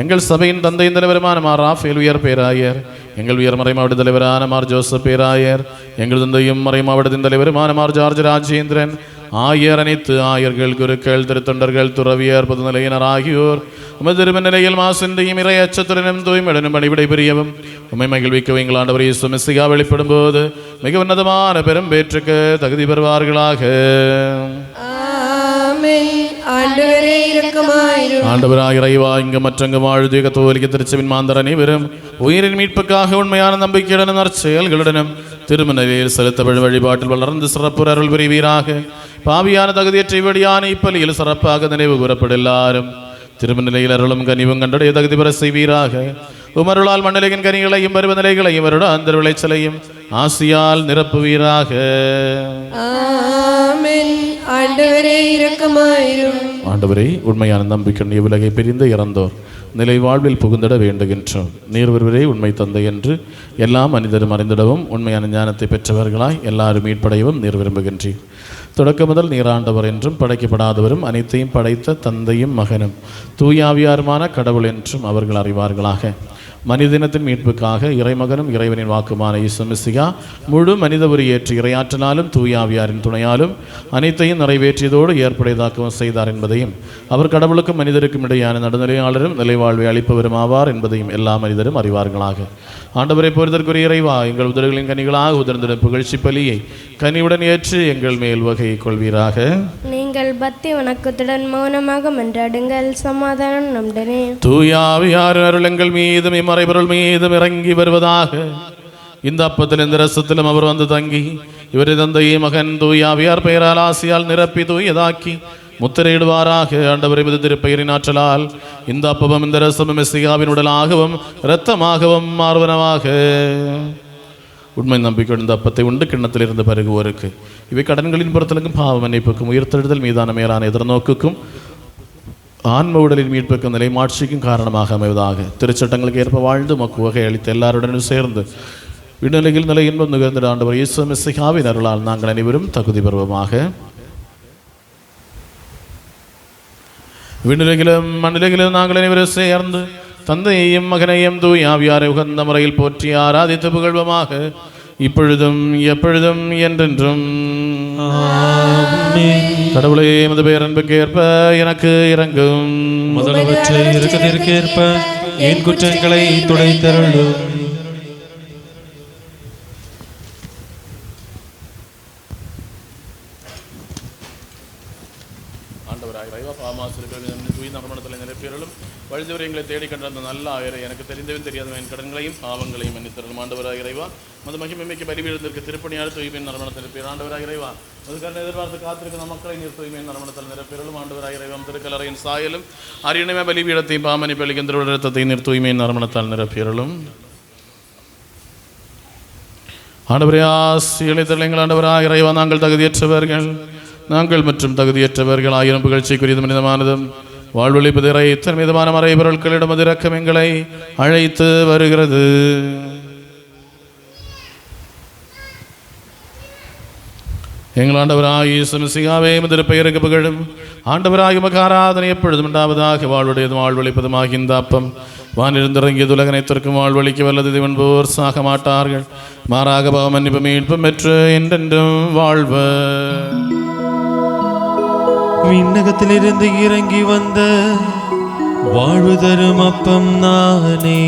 எங்கள் சபையின் தந்தை தலைவருமான மார் ராஃபேல் உயர் பேராயர், எங்கள் உயர் மறைமாவட்ட தலைவரான மார் ஜோசப் பேராயர், எங்கள் தந்தையும் மறைமாவட்டத்தின் தலைவருமான மார் ஜார்ஜ் ராஜேந்திரன் ஆயர், அனைத்து ஆயர்கள், குருக்கள், திருத்தொண்டர்கள், துறவியர், பொதுநிலையினர் ஆகியோர் உமது திருமநிலையில் மாசின்றையும் இறை அச்சத்துடனும் தூய்மையுடனும் பணிவிடை புரியவும் உம்மை மகிழ்விக்கவும் எங்கள் ஆண்டவர் இயேசு மெசியா வெளிப்படும் போது மிக உன்னதமான பெரும் பேற்றுக்கு தகுதி பெறுவார்களாக. ஆண்டவராக இறைவா, இங்கு மற்றங்கு வாழ்ந்து கத்தோலிக்க திருச்சபையின் மாந்தர் அனைவரும் உயிரின் மீட்புக்காக உண்மையான நம்பிக்கையுடனும் நற்செயல்களுடனும் திருமநிலையில் செலுத்தப்படும் வழிபாட்டில் வளர்ந்து சிறப்புற அருள் புரிவீராக. பாவியான தகுதியற்ற வழியான இப்பலியில் சிறப்பாக நினைவு கூறப்பட எல்லாரும் திருமநிலையில் அருளும் கனிவும் கண்டடைய தகுதி பெற செய்வீராக. உமருளால் மண்ணிலையின் கனிகளையும் பருவ நிலைகளையும் வருட அந்த விளைச்சலையும் ஆசியால் நிரப்புவீராக. ஆண்டவரே, உண்மையான நம்பிக்கை உலகை பிரிந்து இறந்தோர் நிலை வாழ்வில் புகுந்திட வேண்டுகின்றோம். நீர் ஒருவரே உண்மை தந்தை என்று எல்லா மனிதரும் அறிந்திடவும் உண்மையான ஞானத்தை பெற்றவர்களாய் எல்லாரும் மீட்படையவும் நீர் விரும்புகின்றீர். தொடக்க முதல் நீராண்டவர் என்றும் படைக்கப்படாதவரும் அனைத்தையும் படைத்த தந்தையும் மகனும் தூயாவியாருமான கடவுள் என்றும் அவர்கள் அறிவார்களாக. மனிதனத்தின் மீட்புக்காக இறைமகனும் இறைவனின் வாக்குமான இயேசு மெசியா முழு மனித உரியேற்று இறையாற்றலாலும் தூயாவியாரின் துணையாலும் அனைத்தையும் நிறைவேற்றியதோடு ஏற்புடையதாக்கவும் செய்தார் என்பதையும், அவர் கடவுளுக்கும் மனிதருக்கும் இடையான நடுநிலையாளரும் நிலைவாழ்வை அளிப்பவரும் ஆவார் என்பதையும் எல்லா மனிதரும் அறிவார்களாக. ஆண்டவரை பொறுத்தற்குரிய இறைவா, எங்கள் உதடுகளின் கனிகளாக உதிர்ந்திடும் புகழ்ச்சி பலியை கனிவுடன் ஏற்று எங்கள் மேல் வகை கொள்வீராக. நீங்கள் பக்தி வணக்கத்துடன் மௌனமாக மன்றாடுங்கள். சமாதானம் நம்முடனே. தூயாவியார் அருள் எங்கள் மீதும் இம்மறைபொருள் மீதும் இறங்கி வருவதாக. இந்த அப்பத்தில் இந்த ரசத்திலும் அவர் வந்து தங்கி இவரது தந்தையை மகன் தூயாவியார் பெயரால் ஆசியால் நிரப்பி தூயதாக்கி முத்திரையிடுவாராக. ஆண்டவரை மீது திருப்பெயரின் ஆற்றலால் இந்த அப்பமும் இந்த ரசமும் மெசியாவின் உடலாகவும் இரத்தமாகவும் மாறுவனவாக. உண்மை நம்பிக்கை இந்த அப்பத்தை உண்டு கிண்ணத்தில் இருந்து பருகுவோருக்கு இவை கடன்களின் பொறுத்தலுக்கும் பாவ மன்னிப்புக்கும் உயிர்த்தெழுதல் மீதான மேலான எதிர்நோக்குக்கும் ஆன்ம உடலின் மீட்புக்கும் நிலைமாட்சிக்கும் காரணமாக அமைவதாக. திருச்சட்டங்களுக்கு ஏற்ப வாழ்ந்து மக்கு வகை அளித்த எல்லாருடனும் சேர்ந்து விண்ணுலகில் நிலை இன்பம் நுகர்ந்த ஆண்டவர் இயேசு மெசியாவின் அருளால் நாங்கள் அனைவரும் தகுதி பெறுவோமாக. விண்ணுலகிலும் மண்ணுலகிலும் நாங்கள் அனைவரும் சேர்ந்து தந்தையையும் மகனையும் தூயாவியாரை உகந்த முறையில் போற்றி ஆராதித்து புகழ்வமாக. இப்பொழுதும் எப்பொழுதும் என்றென்றும் கடவுளே, எமது பேரன்புக்கு ஏற்ப எனக்கு இறங்கும். முதலவற்றை இருக்கத்திற்கேற்ப என் குற்றங்களை துடைத்தருளும். ஆண்டவராய் இறைவா, பாமாசிரியர்கள் தூய் நறுமணத்தில் நிரப்பியர்களும் வழிதவரை எங்களை தேடி கண்ட அந்த நல்ல ஆயரை எனக்கு தெரிந்தவன் தெரியாதவன் என் கடன்களையும் பாவங்களையும் மன்னித்தருளும். ஆண்டவராக இறைவா, மது மகிமைக்கு பலிபீடத்திற்கு திருப்பணியார் தூய்மையின் நறுமணத்தில் நிரப்பியர். ஆண்டவராக இறைவா, அதுக்கான எதிர்பார்த்து காத்திருக்கிற மக்களை நீர் தூய்மையின் நறுமணத்தில் நிரப்பியர்களும். ஆண்டவராக இறைவா, திருக்கலரையின் சாயலும் அரியணமை பலிபீடத்தையும் பாமணி பலிக்கின்ற ரத்தத்தை நீர் தூய்மையின் நறுமணத்தால் நிரப்பியர்களும். ஆண்டவரே, ஆசிரியர் ஆண்டவராக இறைவா, நாங்கள் தகுதியற்றவர்கள் மற்றும் தகுதியற்றவர்கள் ஆயிரம் புகழ்ச்சிக்குரியது மனிதமானதும் வாழ்வழிப்பதிரை இத்தனை மீதமான மறைபொருட்களிடம் அது இரக்கம் எங்களை அழைத்து வருகிறது. எங்கள் ஆண்டவராகிய இயேசு மெசியாவே திருப்பெயருக்கு புகழும். ஆண்டவராகிய உமக்கு ஆராதனை எப்பொழுதும் உண்டாவதாக. வாழ்வுடையதும் வாழ்வழிப்பதுமாகி இந்த அப்பம் வானிருந்திறங்கியது உலகனைத்திற்கும் வாழ்வழிக்க வல்லது என்போர் சாக மாட்டார்கள். மாறாக பாவ மன்னிப்பு மீட்பும் பெற்று என்றென்றும் வாழ்வர். விண்ணகத்திலிருந்து இறங்கி வந்த வாழ்வு தரும் அப்பம் நானே.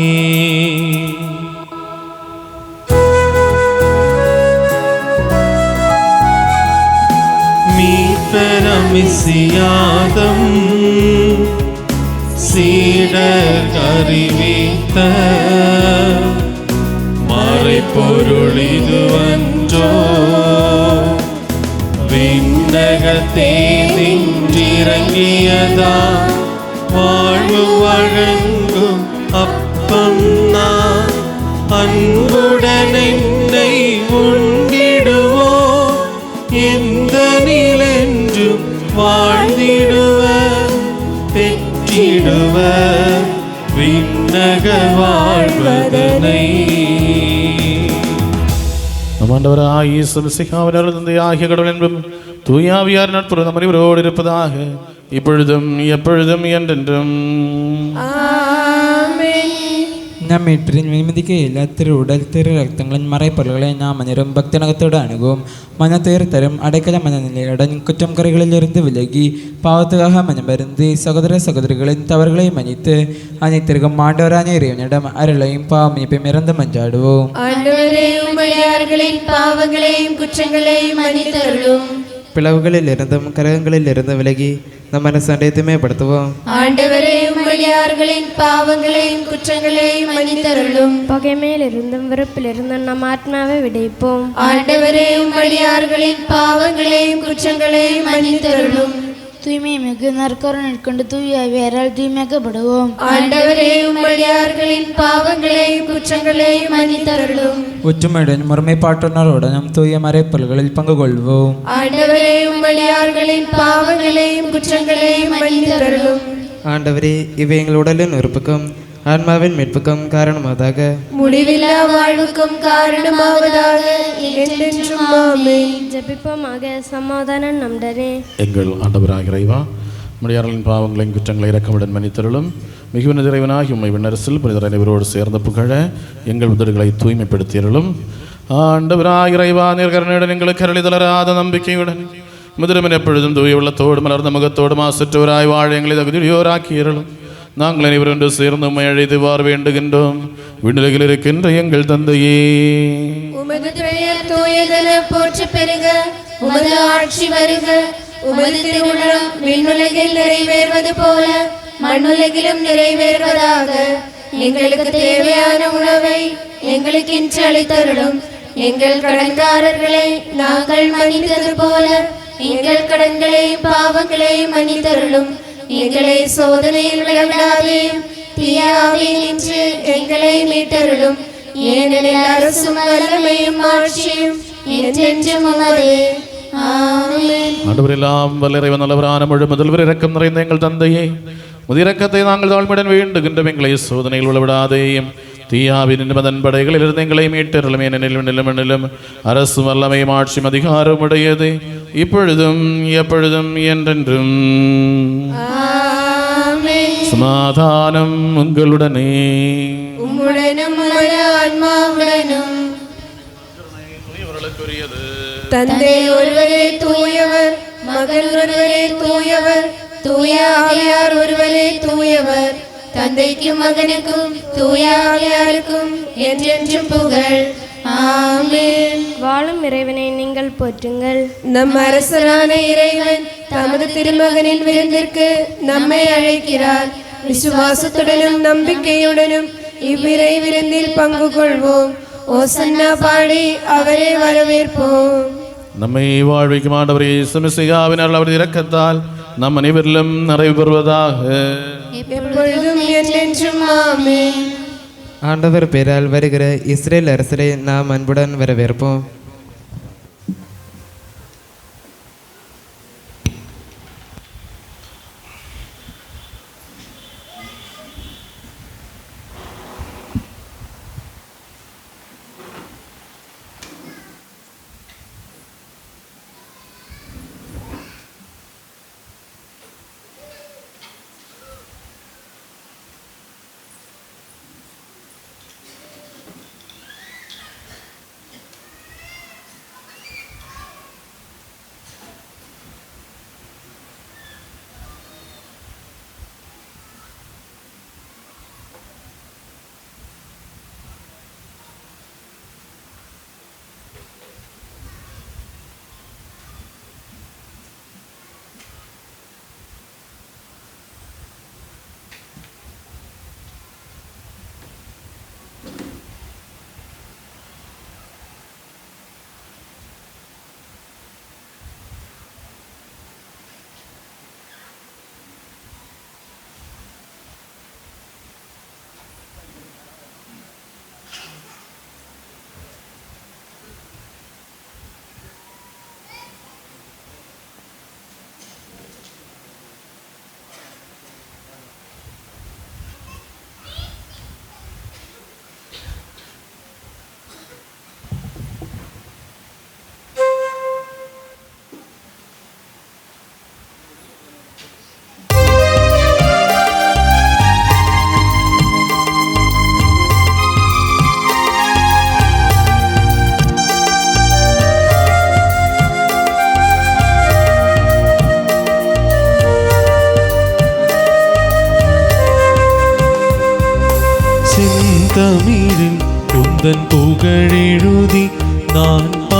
மீட்பெரமிசியாதம் சீடர் அறிவித்த மறைப்பொருள் இதுவன்றோ. விண்ணகத்தே நின்றிறங்கியதா வாழ்வு வழங்கும் அப்பம் நான். அன்புடன் என்னை உண்டிடுவோ எந்த நிலென்றும் வாழ்ந்திடுவ பெற்றிடுவ விண்ணக வாழ்வதனை. ஆண்டவராகிய இயேசு மெசியாவின் அருள் தந்தையாகிய கடவுள் என்பதும் தூயாவியார் நட்புற நம் அனைவரோடு இருப்பதாக. இப்பொழுதும் எப்பொழுதும் என்றென்றும். நம் மீட்டரின் விமதிக்கையில் திரு உடல் திரு ரத்தங்களின் மறைப்பொருள்களை நாம் அனைவரும் பக்தனகத்தோடு அணுகும். மனத்துயர் தரும் அடைக்கல மனநிலையுடன் குற்றம் குறைகளிலிருந்து விலகி பாவத்துக்காக மனமருந்து சகோதர சகோதரிகளின் தவறுகளை மன்னித்து அனைத்திற்கும் ஆண்டவரான இறைவனிடம் அருளையும் பாவமைப்பையும் இறந்து மன்றாடுவோம். ஆண்டவரே, உம்முடையார்களின் பாவங்களையும் குற்றங்களையும் மன்னித்தருளும். பிளவுகளில் இருந்தும் கரகங்களில் இருந்து விலகி நம் மனசை தூய்மைப்படுத்துவோம். ஆண்டவரே, உம்முடையார்களின் பாவங்களையும் குற்றங்களையும் மன்னித்தருளும். பகைமையிலிருந்தும் வெறுப்பிலிருந்தும் நம் ஆத்மாவை விடைப்போம். ஆண்டவரே, உம்முடையார்களின் பாவங்களையும் குற்றங்களையும் மன்னித்தருளும். தூய்மை மிகு நற்கருணை கொண்டு தூய ஆவியாரால் தூய்மையாக்கப்படுவோம். ஆண்டவரே, உம்முடையார்களின் பாவங்களையும் குற்றங்களையும் மன்னித்தருளும். ஒற்றுமையுடன் முறைமைப்பாட்டுணர்வுடனும் தூய மறைப்பொருள்களில் பங்கு கொள்வோம். ஆண்டவரே, உம்முடையார்களின் பாவங்களையும் குற்றங்களையும் மன்னித்தருளும். ஆண்டவரே, இவை எங்கள் உடலின் உறுப்புக்கும் ஆன்மாவின் மீட்புக்கும் காரணமாவதாக, முடிவில்லா வாழ்வுக்கும் காரணமாவதாக, என்றென்றும் ஆமென். ஜெபிப்போமாக. சமாதானம் நம்முடனே. எங்கள் ஆண்டவராகிய இறைவா, முடியார்களின் பாவங்களையும் குற்றங்களை இரக்கமுடன் மன்னித்தருளும். மிகுந்த இறைவனாகி உம்மை விண்ணரசில் புனிதர் அனைவரோடு சேர்ந்த புகழ எங்கள் உதடுகளை தூய்மைப்படுத்தியருளும். ஆண்டவராகிய இறைவா, நேர்கருணையுடன் எங்களுக்கு அருளி தளராத நம்பிக்கையுடன் முதிரமன் எப்பொழுதும் தூய உள்ளத்தோடு மலர்ந்த முகத்தோடு மாசற்றவராய் வாழ எங்களை தகுதியோராக்கியருளும். நாங்கள் அனைவரும் ஒன்று சேர்ந்து உம்மை அழைத்து வார் வேண்டுகின்றோம். விண்ணுலகில் இருக்கின்ற எங்கள் தந்தையே, உமது பெயர் தூயதென போற்ற பெருக, உமது ஆட்சி வருக, உமது திருவுளம் விண்ணுலகில் நிறைவேறுவது போல மண்ணுலகிலும் நிறைவேறுவதாக. எங்களுக்கு தேவையான உணவை எங்களுக்கு இன்று அளித்தருளும். எங்கள் கடன்காரர்களை நாங்கள் மன்னித்தது போல எங்கள் கடன்களையும் பாவங்களையும் மன்னித்தருளும். எங்களை சோதனையில் விளையாடாதேயும், தீயாவினின்று எங்களை மீட்டருளும். ஏனெனில் அரசும் வல்லமையும் ஆட்சியும் என்றென்றும் உமதே. ஆமென். ஆண்டவரெல்லாம் வல்ல இறைவன் நல்லவரான முழு முதல்வர் இரக்கம் நிறைந்த எங்கள் தந்தையே, முதிரக்கத்தை நாங்கள் தாழ்மையுடன் வேண்டுகின்றோம். எங்களை சோதனையில் விழவிடாதேயும், தீயாவின் மதன் படைகளிலிருந்து எங்களை மீட்டருளும். ஏனெனிலும் அரசு வல்லமையும் ஆட்சியும் அதிகாரம் உடையது, இப்பொழுதும் எப்பொழுதும் என்றென்றும். ஆமென். சமாதானம் உங்களுடனே. உம்முடனும் உமது ஆன்மாவுடனும். தந்தை ஒருவரே தூயவர், மகன் ஒருவரே தூயவர், தூய ஆவியார் ஒருவரே தூயவர். தந்தைக்கும் மகனுக்கும் தூய ஆவியாருக்கும் என்றென்றும் புகழ். ஆமென். வாழும் இறைவனை நீங்கள் போற்றுங்கள். நம் அரசரான இறைவன் தமது திருமகனின் விருந்திற்கு நம்மை அழைக்கிறார். விசுவாசத்துடனும் நம்பிக்கையுடனும் இவ்விரை விருந்தில் பங்கு கொள்வோம். ஓசன்னா பாடி அவரை வரவேற்போம். நம்மை வாழ்விக்கும் ஆண்டவரே இயேசு மிசிகாவினால் அவரது இரக்கத்தால் நம் அனைவரிலும் நிறைவு பெறுவதாக. எப்பொழுதும் என்றென்றும் ஆமென். ஆண்டவர் பேரால் வருகிற இஸ்ரேல் அரசரை நாம் அன்புடன் வரவேற்போம்.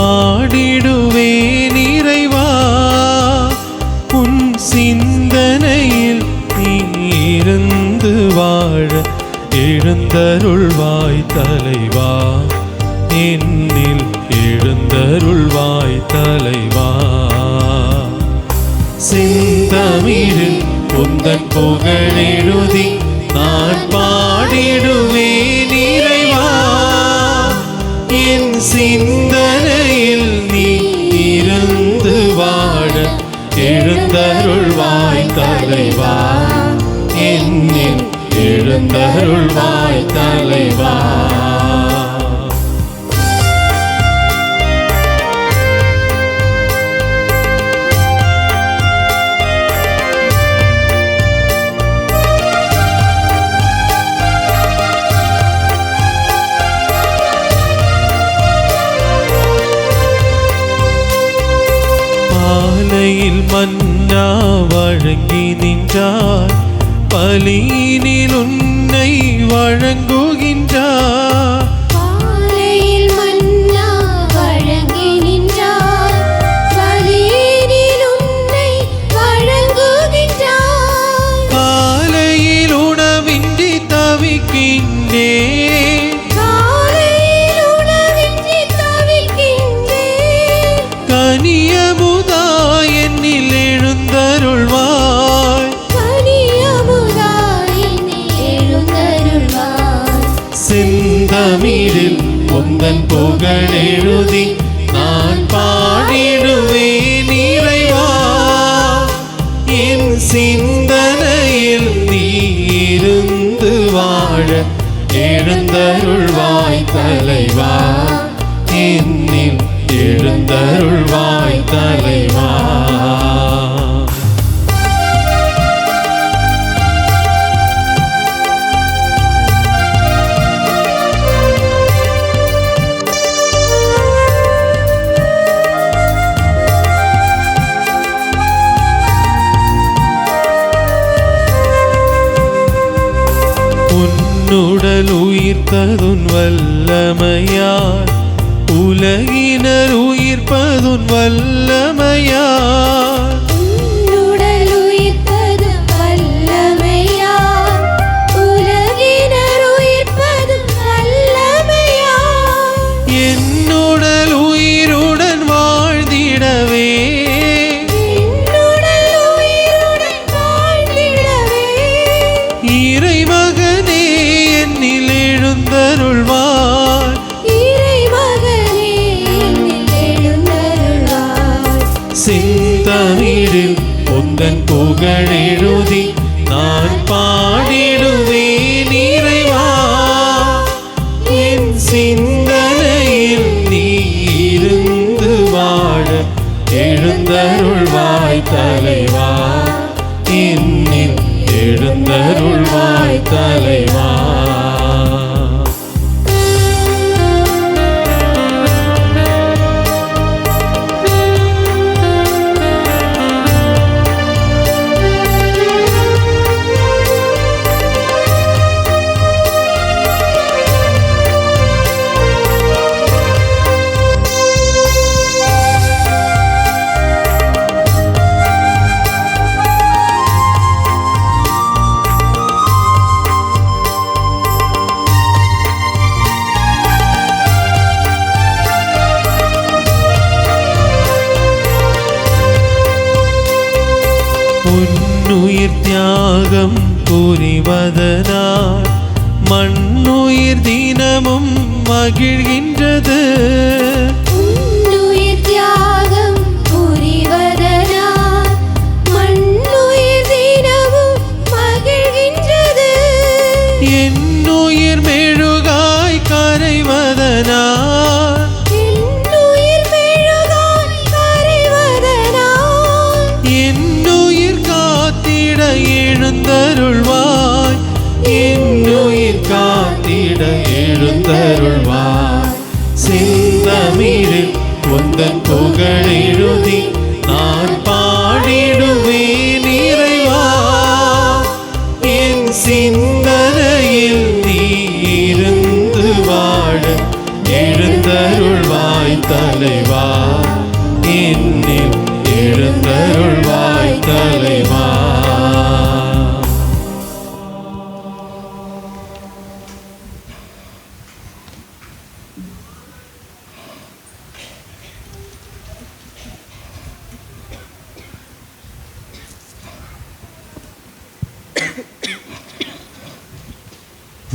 பாடிடுவேன் இறைவா, உன் சிந்தனையில் நீ இருந்து வாழ எழுந்தருள்வாய் தலைவா, என்னில் எழுந்தருள்வாய் தலைவா. செந்தமிழில் உந்தன் புகழெழுதி நான் பாடிடுவேன் இறைவா, என் சிந்தனையில் நீ இருந்து வாழ எழுந்தருள்வாய் தலைவா, என்னில் எழுந்தருள்வாய் தலைவா. பாலையில் மன்னா வழங்கி நின்றார், பலியினில் உன்னை வழங்குகின்றார். பாலையில் மன்னா வழங்கி நின்றார், பலியினில் உன்னை வழங்குகின்றார். காலையில் உணவின்றி தவிக்கின்றேன், காலையில் உணவின்றி தவிக்கின்றேன். கனியமுதா என்னில் எழுந்தருள்வாய், செந்தமிழில் உந்தன் புகழெழுதி நான் பாடிடுவேன் இறைவா, என் சிந்தனையில் நீ இருந்து வாழ எழுந்தருள்வாய் தலைவா, என்னில் எழுந்தருள்வாய் தலைவா. உன்னுடல் உயிர்த்ததுன் வல்லமையார், உலகினர் உயிர்ப்பதுன் வல்லமையார். உன்னுடல் உயிர்த்தது வல்லமையார், உலகினர் உயிர்ப்பது வல்லமையார். என்னுடல் உயிருடன் வாழ்ந்திடவே, என்னுடல் உயிருடன் வாழ்ந்திடவே. இறைமகனே என்னில் எழுந்தருள்வாய், இறைமகனே என்னில் எழுந்தருள்வாய். செந்தமிழில் உந்தன் புகழெழுதி நான் பாடிடுவேன் இறைவா, என் சிந்தனையில் நீ இருந்து வாழ எழுந்தருள்வாய் தலைவா, என்னில் எழுந்தருள்வாய் தலைவா. உன்னுயிர் தியாகம் புரிவதனால் மண்ணுயிர் தினமும் மகிழ்கின்றது. உன்னுயிர் தியாகம் புரிவதனால் மண்ணுயிர் தினமும் மகிழ்கின்றது. என்னுயிர் மெழுகாய் கரைவதனால், என்னுயிர் மெழுகாய் கரைவதனால். என்னுயிர் காத்திட எழுந்தருள்வாய், என்னுயிர் காத்திட எழுந்தருள்வாய். செந்தமிழில் உந்தன் புகழெழுதி நான் பாடிடுவேன் இறைவா, என் சிந்தனையில் நீ இருந்து வாழ எழுந்தருள்வாய் தலை தலைவா, என்னில் எழுந்தருள்வாய் தலைவா.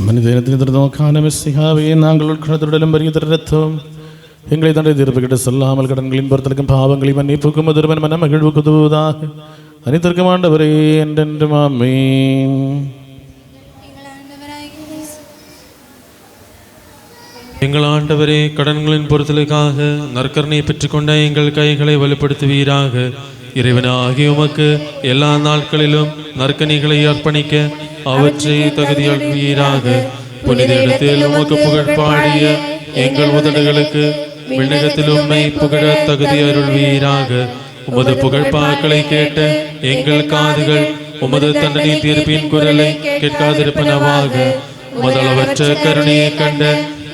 மனிதனத்தின் திருநோக்கான மெஸ்ஸியாவே, நாங்கள் உட்கணத்துடலும் பெரிய ரத்தம் எங்களை தண்டை தீர்ப்புகிட்ட சொல்லாமல் கடன்களின் பொறுத்தலுக்கும் பாவங்களை மன்னிப்புக்கும் திருமன் மன மகிழ்வு குதுவதாக அனைத்திற்கும் ஆண்டவரே என்றென்று ஆமென். எங்கள் ஆண்டவரே, கடன்களின் பொறுத்தலுக்காக நற்கருணை பெற்றுக்கொண்ட எங்கள் கைகளை வலுப்படுத்துவீராக. இறைவனாகிய உமக்கு எல்லா நாட்களிலும் நற்கனிகளை அர்ப்பணிக்க அவற்றை தகுதியாக்குவீராக. புனித இடத்தில் உமக்கு புகழ் பாடிய எங்கள் உதடுகளுக்கு விண்ணகத்தில் உம்மை புகழ தகுதி அருள்வீராக. உமது புகழ்பாக்களை கேட்ட எங்கள் காதுகள் உமது தண்டனை தீர்ப்பின் குரலை கேட்காதிருப்பனவாக. உமதளவற்ற கருணையை கண்ட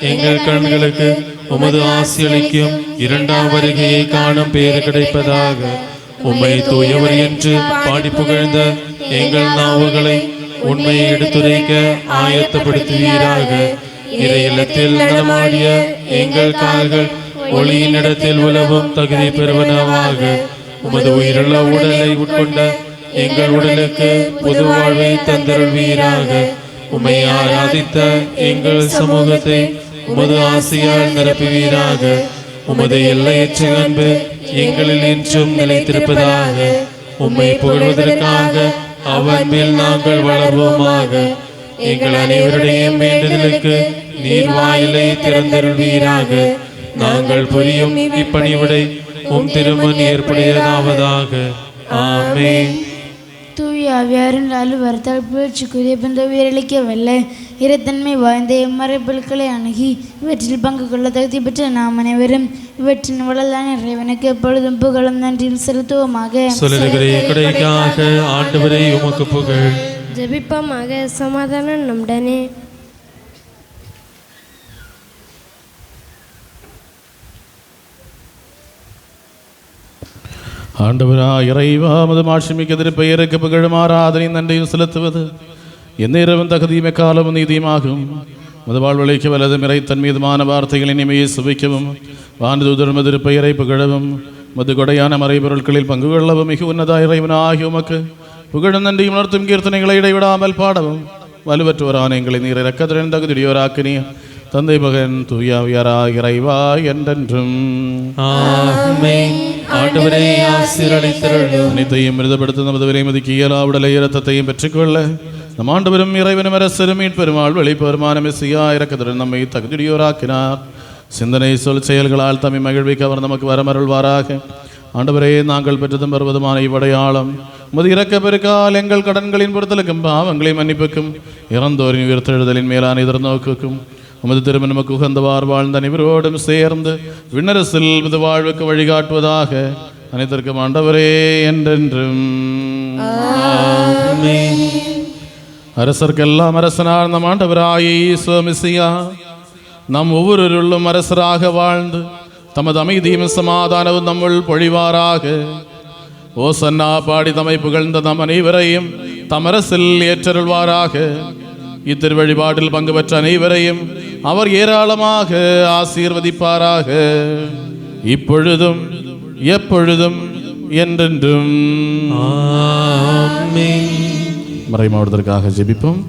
எங்கள் கண்களுக்கு உமது ஆசியளிக்கும் இரண்டாம் வருகையை காணும் பேறு கிடைப்பதாக. உம்மை தூயவர் என்று பாடி புகழ்ந்த எங்கள் நாவுகளை உண்மையை எடுத்துரைக்க ஆயத்தப்படுத்துவீராக. இறை இல்லத்தில் நடமாடிய எங்கள் கால்கள் ஒளியின் இடத்தில் உலவும் தகுதி பெறுவனவாக. உமது உயிருள்ள உடலை உட்கொண்ட எங்கள் உடலுக்கு புது வாழ்வை தந்தருள்வீராக. உம்மை ஆராதித்த எங்கள் சமூகத்தை உமது ஆசையால் நிரப்புவீராக. உமது எல்லையற்ற அன்பு எங்களில் என்றும் நிலைத்திருப்பதாக. உம்மை புகழ்வதற்காக அவன் மேல் நாங்கள் வளர்வோமாக. எங்கள் அனைவருடைய வேண்டுதலுக்கு நீர் வாயிலை திறந்தருள்வீராக. நாங்கள் புரியும் இப்பணிவிடை உம் திருமண் ஏற்புடையதாவதாக. ஆமென். தூய ஆவியாரின் அலுவலத்தால் புகழ்ச்சிக்குரிய பிந்த உயிரிழக்க வல்ல இறைத்தன்மை வாய்ந்த மறைப்பொருட்களை அணுகி இவற்றில் பங்கு கொள்ள தகுதி பெற்ற நாம் அனைவரும் இவற்றின் வளலான இறைவனுக்கு எப்பொழுதும் புகழும் நன்றியும் செலுத்துவோமாக. கொடைக்காக ஆண்டவரே உமக்கு புகழ். ஜெபிப்போமாக. சமாதானம் நம்முடனே. ஆண்டவரா இறைவா, மது மாட்சிமிக்க திருப்பெயருக்கு புகழும் ஆராதனையும் நன்றியும் செலுத்துவது எந்நேரமும் தகுதியும் எக்காலமும் நீதியுமாகும். மது வாழ்வழைக்க வலது இறைத்தன் மீதுமான வார்த்தைகளின் இனிமையை சுவைக்கவும் வானதூதர் மது திருப்பெயரை புகழவும் மது கொடையான மறைபொருட்களில் பங்கு கொள்ளவும் மிக உன்னத இறைவன் ஆகிய உமக்கு புகழும் நன்றியும் உணர்த்தும் கீர்த்தனைகளை இடைவிடாமல் பாடவும் வலுவற்றுவரான எங்களை நீர் இறக்கத்துடன் தகுதியுடையோராக்கினிய தந்தை மகன் தூயாவியரா இறைவா என்றென்றும் ஆமென். ஆண்டவரே ஆசீர்வதித்தருளும். அனைத்தையும் மிருதப்படுத்த நமது விலைமதிக்கு இயலா உடலை இரத்தத்தையும் பெற்றுக்கொள்ள நம் ஆண்டவரும் இறைவனும் அரசரும் மீட்பெருமாள் வெளிப்பெருமான மெஸ்ஸியா இறக்கத்துடன் நம்மை தகுதியுடையோராக்கினார். சிந்தனை சொல் செயல்களால் தம்மை மகிழ்விக்க அவர் நமக்கு வரமருள்வாராக. ஆண்டவரே, நாங்கள் பெற்றதும் வருவதுமான இவ்வடையாளம் உமது இறக்க பெருக்கால் எங்கள் கடன்களின் பொறுத்தலுக்கும் பாவங்களை மன்னிப்புக்கும் இறந்தோரின் உயிர்த்தெழுதலின் மேலான எதிர்நோக்குக்கும் உமது திரும்ப நமக்கு உகந்தவார் வாழ்ந்த அனைவரோடும் சேர்ந்து விண்ணரசில் இது வாழ்வுக்கு வழிகாட்டுவதாக. அனைத்திற்கும் ஆண்டவரே என்றென்றும் ஆமென். அரசர்க்கெல்லாம் அரசனார் நம் ஆண்டவராகிய இயேசு மெசியா நம் ஒவ்வொருவருள்ளும் அரசராக வாழ்ந்து தமது அமைதியும் சமாதானமும் நம்முள் பொழிவாராக. ஓசன்னா பாடி தம்மை புகழ்ந்த நம் அனைவரையும் தமரசில் ஏற்றருள்வாராக. இத்திருவழிபாட்டில் பங்கு பெற்ற அனைவரையும் அவர் ஏராளமாக ஆசீர்வதிப்பாராக. இப்பொழுதும் எப்பொழுதும் என்றென்றும் ஆமென். மறைமாவதற்காக ஜெபிப்போம்.